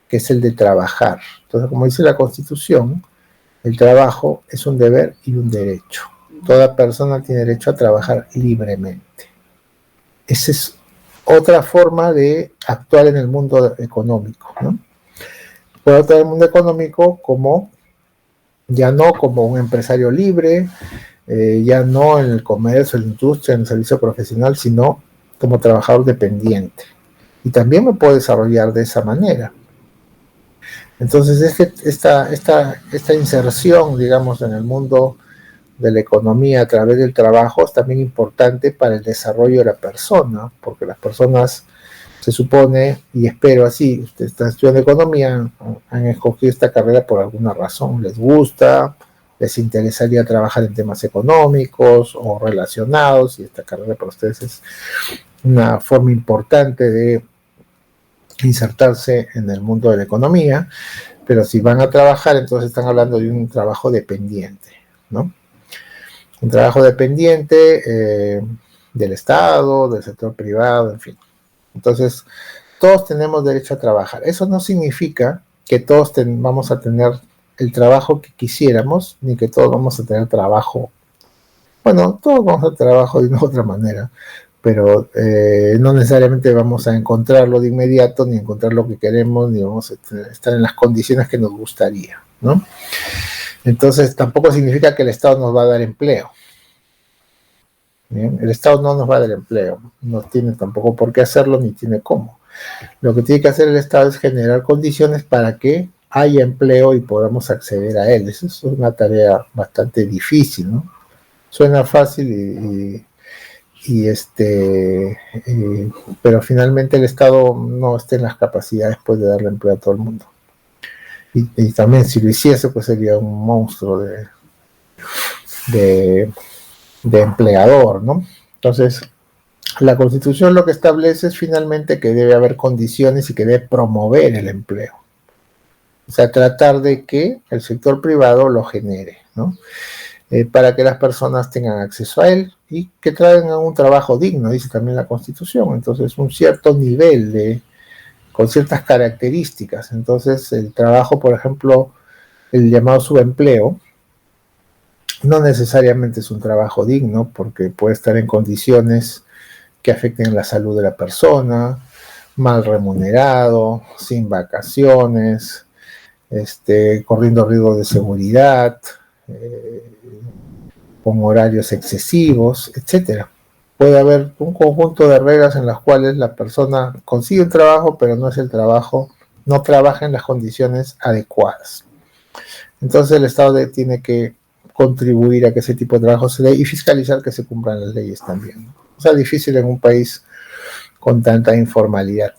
que es el de trabajar. Entonces, como dice la Constitución, el trabajo es un deber y un derecho. Toda persona tiene derecho a trabajar libremente. Esa es otra forma de actuar en el mundo económico, ¿no? Puede actuar en el mundo económico como, ya no como un empresario libre, ya no en el comercio, en la industria, en el servicio profesional, sino como trabajador dependiente. Y también me puedo desarrollar de esa manera. Entonces, esta inserción, digamos, en el mundo de la economía a través del trabajo es también importante para el desarrollo de la persona, porque las personas, se supone, y espero así, ustedes están estudiando economía, han escogido esta carrera por alguna razón, les gusta, les interesaría trabajar en temas económicos o relacionados, y esta carrera para ustedes es una forma importante de insertarse en el mundo de la economía, pero si van a trabajar, entonces están hablando de un trabajo dependiente, ¿no? Un trabajo dependiente del Estado, del sector privado, en fin. Entonces, todos tenemos derecho a trabajar. Eso no significa que todos vamos a tener el trabajo que quisiéramos, ni que todos vamos a tener trabajo. Bueno, todos vamos a tener trabajo de una u otra manera, pero no necesariamente vamos a encontrarlo de inmediato, ni encontrar lo que queremos, ni vamos a estar en las condiciones que nos gustaría, ¿no? Entonces, tampoco significa que el Estado nos va a dar empleo. ¿Bien? El Estado no nos va a dar empleo, no tiene tampoco por qué hacerlo, ni tiene cómo. Lo que tiene que hacer el Estado es generar condiciones para que haya empleo y podamos acceder a él. Esa es una tarea bastante difícil, ¿no? Suena fácil pero finalmente el Estado no está en las capacidades pues, de darle empleo a todo el mundo. Y también si lo hiciese, pues sería un monstruo de empleador, ¿no? Entonces, la Constitución lo que establece es finalmente que debe haber condiciones y que debe promover el empleo. O sea, tratar de que el sector privado lo genere, ¿no? Para que las personas tengan acceso a él y que traigan un trabajo digno, dice también la Constitución. Entonces, un cierto nivel con ciertas características. Entonces, el trabajo, por ejemplo, el llamado subempleo, no necesariamente es un trabajo digno porque puede estar en condiciones que afecten la salud de la persona, mal remunerado, sin vacaciones, corriendo riesgos de seguridad, con horarios excesivos, etcétera. Puede haber un conjunto de reglas en las cuales la persona consigue un trabajo, pero no es el trabajo, no trabaja en las condiciones adecuadas. Entonces el Estado tiene que contribuir a que ese tipo de trabajo se dé y fiscalizar que se cumplan las leyes también. O sea, difícil en un país con tanta informalidad.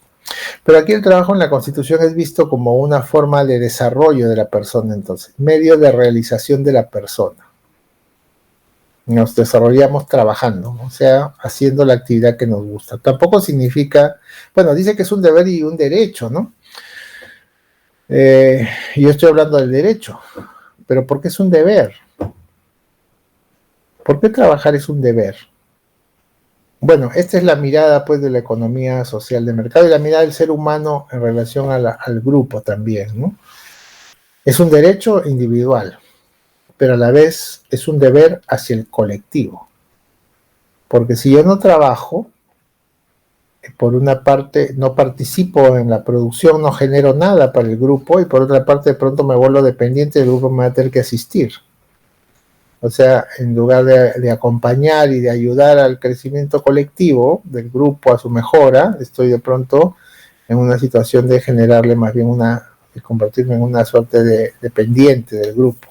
Pero aquí el trabajo en la Constitución es visto como una forma de desarrollo de la persona, entonces, medio de realización de la persona. Nos desarrollamos trabajando, o sea, haciendo la actividad que nos gusta. Tampoco significa, bueno, dice que es un deber y un derecho, ¿no? Yo estoy hablando del derecho, pero ¿por qué es un deber? ¿Por qué trabajar es un deber? Bueno, esta es la mirada pues de la economía social de mercado y la mirada del ser humano en relación al grupo también, ¿no? Es un derecho individual, pero a la vez es un deber hacia el colectivo. Porque si yo no trabajo, por una parte no participo en la producción, no genero nada para el grupo y por otra parte de pronto me vuelvo dependiente del grupo, me va a tener que asistir. O sea, en lugar de acompañar y de ayudar al crecimiento colectivo del grupo, a su mejora, estoy de pronto en una situación de generarle más bien de convertirme en una suerte de dependiente del grupo.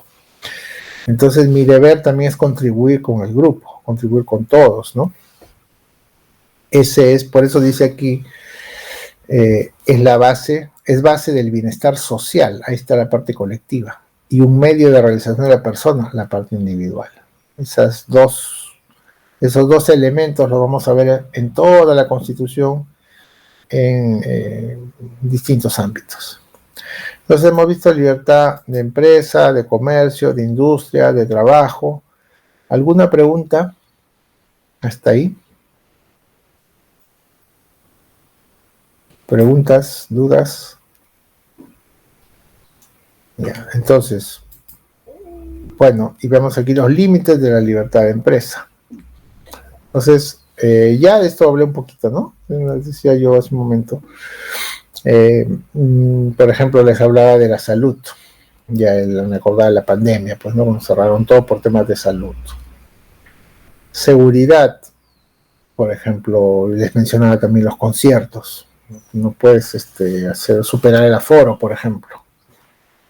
Entonces mi deber también es contribuir con el grupo, contribuir con todos, ¿no? Por eso dice aquí, es la base, es base del bienestar social, ahí está la parte colectiva, y un medio de realización de la persona, la parte individual. Esos dos elementos los vamos a ver en toda la Constitución en distintos ámbitos. Entonces hemos visto libertad de empresa, de comercio, de industria, de trabajo. ¿Alguna pregunta hasta ahí? ¿Preguntas, dudas? Ya, entonces, bueno, y vemos aquí los límites de la libertad de empresa. Entonces, ya de esto hablé un poquito, ¿no? Decía yo hace un momento. Por ejemplo, les hablaba de la salud. Ya me acordaba de la pandemia, pues no, cuando cerraron todo por temas de salud. Seguridad, por ejemplo, les mencionaba también los conciertos. No puedes superar el aforo, por ejemplo.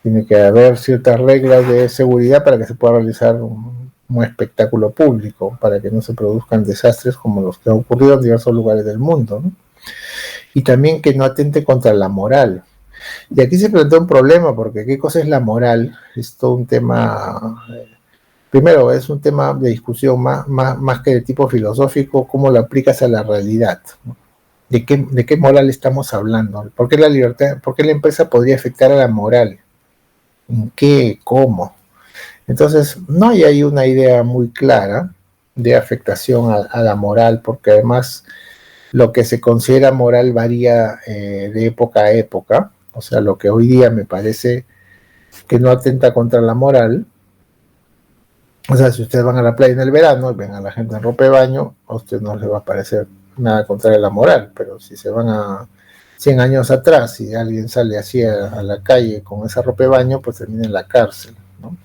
Tiene que haber ciertas reglas de seguridad para que se pueda realizar un espectáculo público, para que no se produzcan desastres como los que han ocurrido en diversos lugares del mundo, ¿no? Y también que no atente contra la moral. Y aquí se plantea un problema, porque ¿qué cosa es la moral? Es todo un tema, primero es un tema de discusión más que de tipo filosófico, cómo lo aplicas a la realidad, ¿no? ¿De qué moral estamos hablando? ¿Por qué la libertad, por qué la empresa podría afectar a la moral? ¿En qué? ¿Cómo? Entonces, no hay ahí una idea muy clara de afectación a la moral, porque además lo que se considera moral varía de época a época. O sea, lo que hoy día me parece que no atenta contra la moral. O sea, si ustedes van a la playa en el verano y ven a la gente en ropa de baño, a usted no le va a parecer nada contra la moral, pero si se van a 100 años atrás y alguien sale así a la calle con esa ropa de baño, pues termina en la cárcel, ¿no?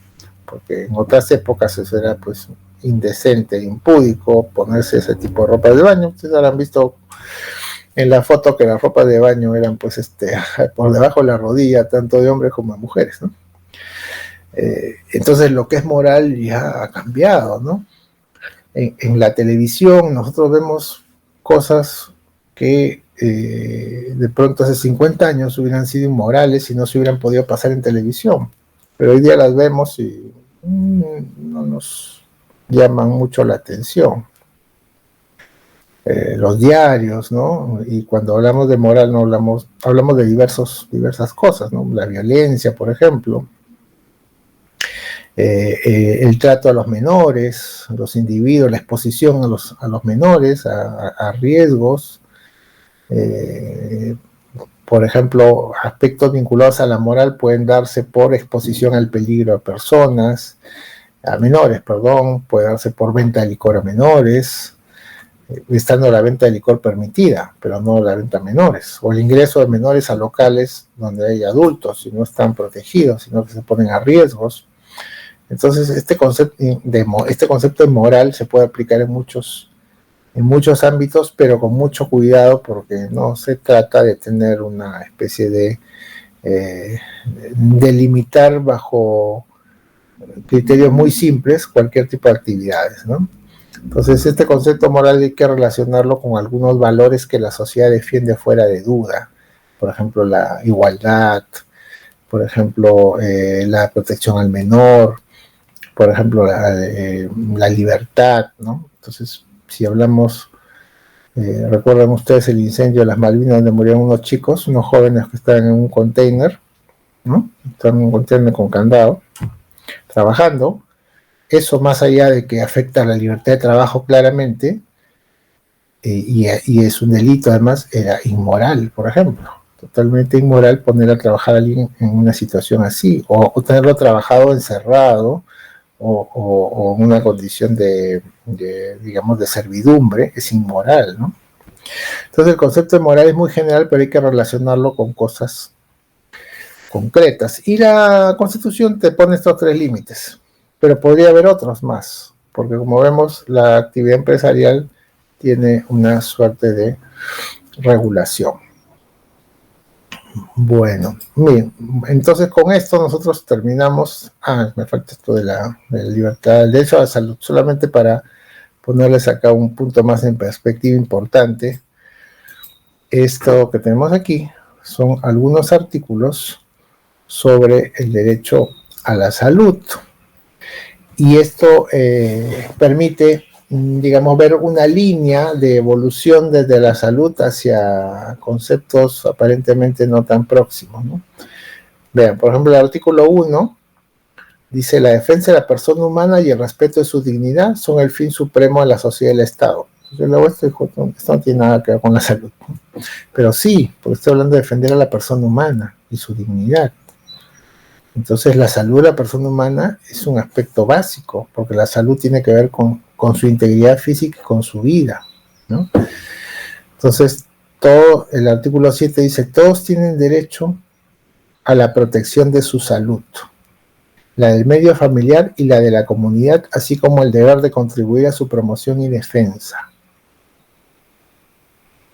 Porque en otras épocas eso era pues indecente, impúdico ponerse ese tipo de ropa de baño. Ustedes habrán visto en la foto que las ropas de baño eran pues por debajo de la rodilla, tanto de hombres como de mujeres, ¿no? Entonces lo que es moral ya ha cambiado, ¿no? En la televisión nosotros vemos cosas que de pronto hace 50 años hubieran sido inmorales y no se hubieran podido pasar en televisión, pero hoy día las vemos y no nos llaman mucho la atención. Los diarios, ¿no? Y cuando hablamos de moral no hablamos de diversas cosas, ¿no? La violencia, por ejemplo, el trato a los menores, a los individuos, la exposición a los menores, a riesgos, por ejemplo, aspectos vinculados a la moral pueden darse por exposición al peligro a menores, perdón, puede darse por venta de licor a menores, estando la venta de licor permitida, pero no la venta a menores, o el ingreso de menores a locales donde hay adultos y no están protegidos, sino que se ponen a riesgos. Entonces, este concepto de moral se puede aplicar en muchos ámbitos, pero con mucho cuidado, porque no se trata de tener una especie de delimitar bajo criterios muy simples cualquier tipo de actividades, ¿no? Entonces, este concepto moral hay que relacionarlo con algunos valores que la sociedad defiende fuera de duda. Por ejemplo, la igualdad, por ejemplo, la protección al menor, por ejemplo, la libertad, ¿no? Entonces, si hablamos, recuerdan ustedes el incendio de las Malvinas donde murieron unos chicos, unos jóvenes que estaban en un container, ¿no? Estaban en un container con candado, trabajando. Eso, más allá de que afecta a la libertad de trabajo claramente, y es un delito además, era inmoral, por ejemplo. Totalmente inmoral poner a trabajar a alguien en una situación así, o tenerlo trabajado encerrado, o en una condición digamos, de servidumbre, es inmoral, ¿no? Entonces el concepto de moral es muy general, pero hay que relacionarlo con cosas concretas. Y la Constitución te pone estos 3 límites, pero podría haber otros más, porque como vemos, la actividad empresarial tiene una suerte de regulación. Bueno, bien, entonces con esto nosotros terminamos. Me falta esto de la libertad, del derecho a la salud, solamente para ponerles acá un punto más en perspectiva importante. Esto que tenemos aquí son algunos artículos sobre el derecho a la salud, y esto permite, digamos, ver una línea de evolución desde la salud hacia conceptos aparentemente no tan próximos, ¿no? Vean, por ejemplo, el artículo 1 dice: la defensa de la persona humana y el respeto de su dignidad son el fin supremo de la sociedad y del Estado. Entonces, luego esto no tiene nada que ver con la salud, ¿no? Pero sí, porque estoy hablando de defender a la persona humana y su dignidad. Entonces la salud de la persona humana es un aspecto básico, porque la salud tiene que ver con su integridad física y con su vida, ¿no? Entonces, todo el artículo 7 dice, todos tienen derecho a la protección de su salud, la del medio familiar y la de la comunidad, así como el deber de contribuir a su promoción y defensa.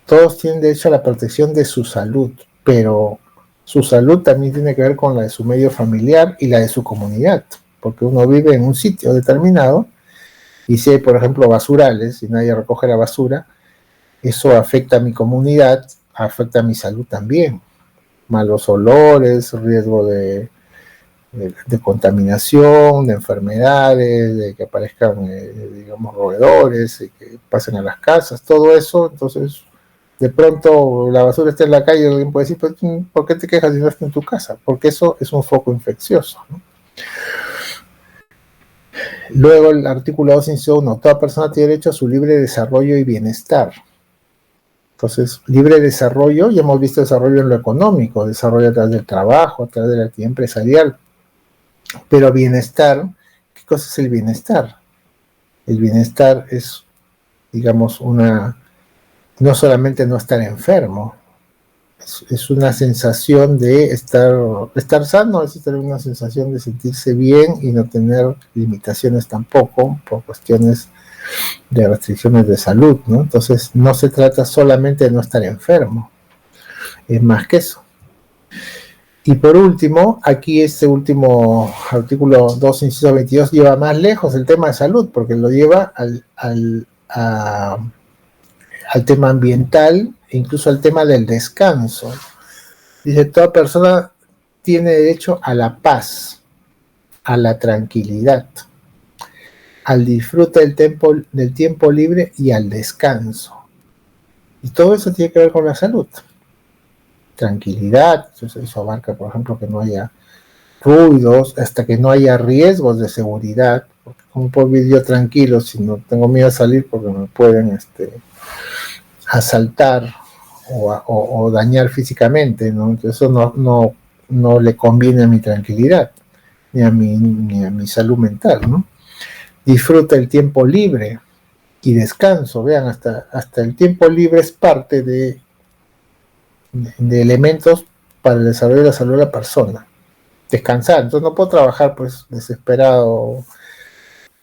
Todos tienen derecho a la protección de su salud, pero su salud también tiene que ver con la de su medio familiar y la de su comunidad, porque uno vive en un sitio determinado y si hay, por ejemplo, basurales y nadie recoge la basura, eso afecta a mi comunidad, afecta a mi salud también. Malos olores, riesgo de contaminación, de enfermedades, de que aparezcan, digamos, roedores, que pasen a las casas, todo eso. Entonces, de pronto la basura está en la calle y alguien puede decir, pues, ¿por qué te quejas si no está en tu casa? Porque eso es un foco infeccioso, ¿no? Luego el artículo 2, inciso 1, toda persona tiene derecho a su libre desarrollo y bienestar. Entonces, libre desarrollo, ya hemos visto desarrollo en lo económico, desarrollo a través del trabajo, a través de la actividad empresarial. Pero bienestar, ¿qué cosa es el bienestar? El bienestar es, digamos, no solamente no estar enfermo, es una sensación de estar sano, es tener una sensación de sentirse bien y no tener limitaciones tampoco por cuestiones de restricciones de salud, ¿no? Entonces no se trata solamente de no estar enfermo, es más que eso. Y por último, aquí este último artículo 2, inciso 22, lleva más lejos el tema de salud, porque lo lleva al tema ambiental e incluso al tema del descanso. Dice, toda persona tiene derecho a la paz, a la tranquilidad, al disfrute del tiempo libre y al descanso. Y todo eso tiene que ver con la salud. Tranquilidad, entonces eso abarca, por ejemplo, que no haya ruidos, hasta que no haya riesgos de seguridad, porque como puedo vivir yo tranquilo si no tengo miedo a salir porque me pueden asaltar o dañar físicamente, ¿no? Entonces eso no le conviene a mi tranquilidad, ni a mi salud mental, ¿no? Disfruta el tiempo libre y descanso, vean, hasta el tiempo libre es parte de elementos para el desarrollo de la salud de la persona. Descansar, entonces no puedo trabajar pues desesperado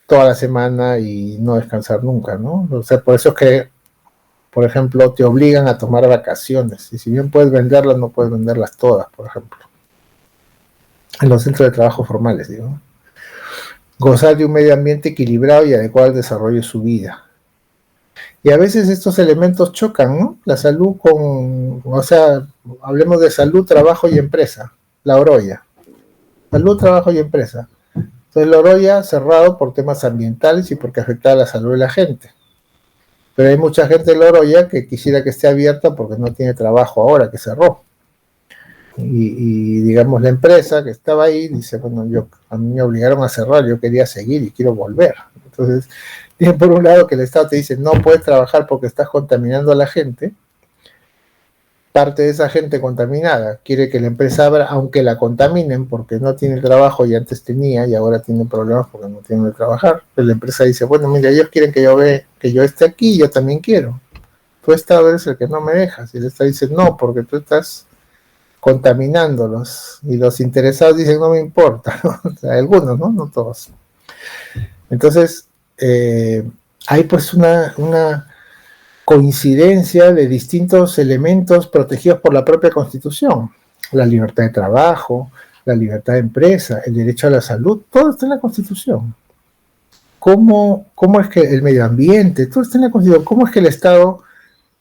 toda la semana y no descansar nunca, ¿no? O sea, por eso es que, por ejemplo, te obligan a tomar vacaciones, y si bien puedes venderlas, no puedes venderlas todas, por ejemplo, en los centros de trabajo formales, digo. Gozar de un medio ambiente equilibrado y adecuado al desarrollo de su vida. Y a veces estos elementos chocan, ¿no? La salud o sea, hablemos de salud, trabajo y empresa, la Oroya. Salud, trabajo y empresa. Entonces la Oroya cerrado por temas ambientales y porque afecta a la salud de la gente. Pero hay mucha gente de la Oroya que quisiera que esté abierta porque no tiene trabajo ahora, que cerró. Y digamos la empresa que estaba ahí dice, bueno, a mí me obligaron a cerrar, yo quería seguir y quiero volver. Entonces, tienen por un lado que el Estado te dice, no puedes trabajar porque estás contaminando a la gente. Parte de esa gente contaminada quiere que la empresa abra, aunque la contaminen porque no tiene trabajo y antes tenía y ahora tiene problemas porque no tiene de trabajar. Pero la empresa dice, bueno, mira, ellos quieren que yo esté aquí y yo también quiero. Tú Estado eres el que no me dejas. Y el Estado dice, no, porque tú estás contaminándolos. Y los interesados dicen, no me importa, ¿no? O sea, algunos, ¿no? No todos. Entonces, hay pues una coincidencia de distintos elementos protegidos por la propia Constitución. La libertad de trabajo, la libertad de empresa, el derecho a la salud, todo está en la Constitución. ¿Cómo es que el medio ambiente, todo está en la Constitución? ¿Cómo es que el Estado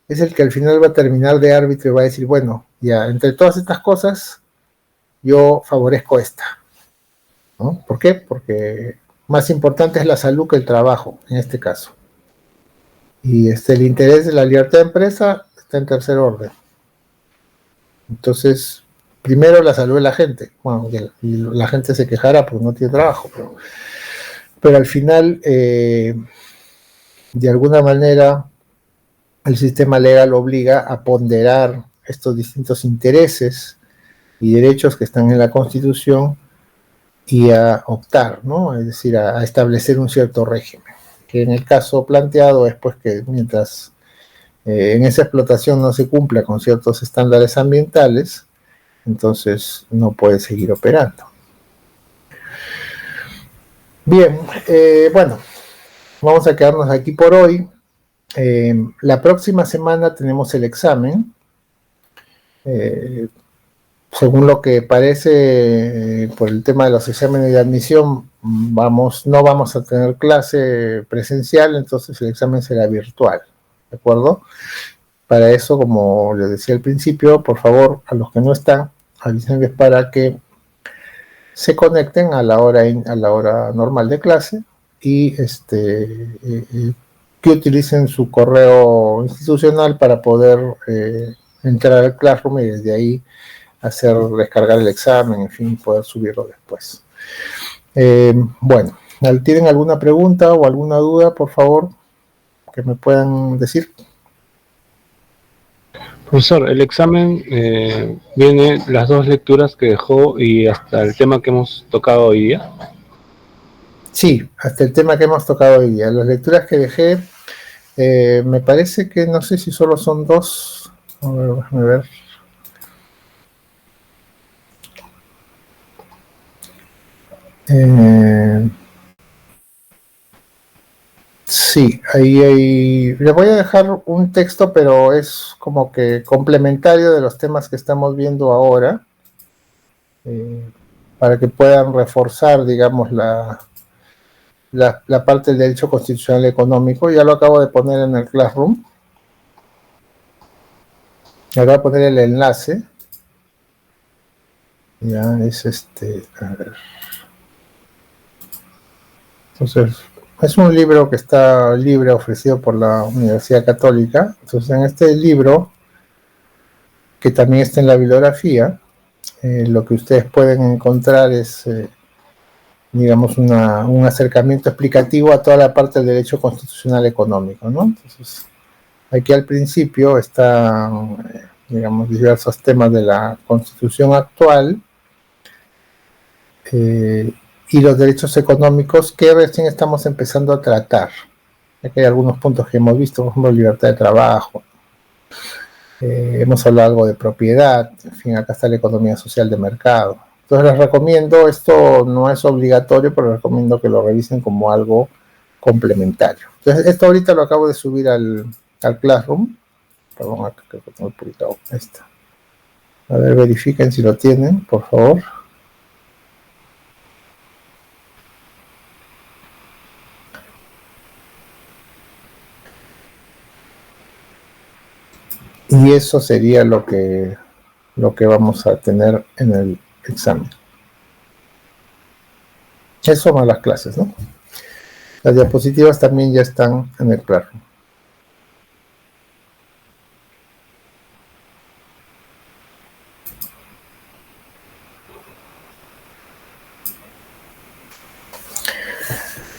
es el que al final va a terminar de árbitro y va a decir, bueno, ya, entre todas estas cosas, yo favorezco esta, ¿no? ¿Por qué? Porque más importante es la salud que el trabajo, en este caso. Y el interés de la libertad de empresa está en tercer orden. Entonces, primero la salud de la gente. Bueno, la gente se quejará porque no tiene trabajo, pero al final, de alguna manera, el sistema legal obliga a ponderar estos distintos intereses y derechos que están en la Constitución y a optar, ¿no? Es decir, a establecer un cierto régimen, que en el caso planteado es pues que mientras en esa explotación no se cumpla con ciertos estándares ambientales, entonces no puede seguir operando. Bien, bueno, vamos a quedarnos aquí por hoy. La próxima semana tenemos el examen. Según lo que parece, por el tema de los exámenes de admisión, no vamos a tener clase presencial, entonces el examen será virtual, ¿de acuerdo? Para eso, como les decía al principio, por favor, a los que no están, avísenles para que se conecten a la hora normal de clase y que utilicen su correo institucional para poder entrar al Classroom y desde ahí descargar el examen, en fin, poder subirlo después. Bueno, ¿tienen alguna pregunta o alguna duda, por favor, que me puedan decir? Profesor, el examen viene las dos lecturas que dejó y hasta el tema que hemos tocado hoy día. Sí, hasta el tema que hemos tocado hoy día. Las lecturas que dejé, me parece que no sé si solo son dos. A ver, déjame ver. Sí, ahí le voy a dejar un texto, pero es como que complementario de los temas que estamos viendo ahora, para que puedan reforzar, digamos, la parte del derecho constitucional económico. Ya lo acabo de poner en el Classroom. Ahora voy a poner el enlace. Ya es a ver. Entonces, es un libro que está libre, ofrecido por la Universidad Católica. Entonces, en este libro, que también está en la bibliografía, lo que ustedes pueden encontrar es, digamos, un acercamiento explicativo a toda la parte del derecho constitucional económico, ¿no? Entonces, aquí al principio están, digamos, diversos temas de la Constitución actual, y los derechos económicos que recién estamos empezando a tratar. Aquí hay algunos puntos que hemos visto, por ejemplo, libertad de trabajo. Hemos hablado algo de propiedad, en fin, acá está la economía social de mercado. Entonces les recomiendo, esto no es obligatorio, pero les recomiendo que lo revisen como algo complementario. Entonces, esto ahorita lo acabo de subir al Classroom. Perdón, acá creo que tengo publicado. Ahí está. A ver, verifiquen si lo tienen, por favor. Y eso sería lo que vamos a tener en el examen. Eso más las clases, ¿no? Las diapositivas también ya están en el Classroom.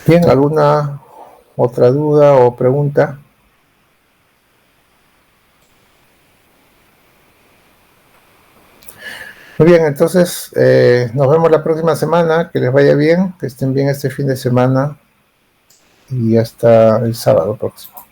Bien, ¿alguna otra duda o pregunta? Muy bien, entonces nos vemos la próxima semana, que les vaya bien, que estén bien este fin de semana y hasta el sábado próximo.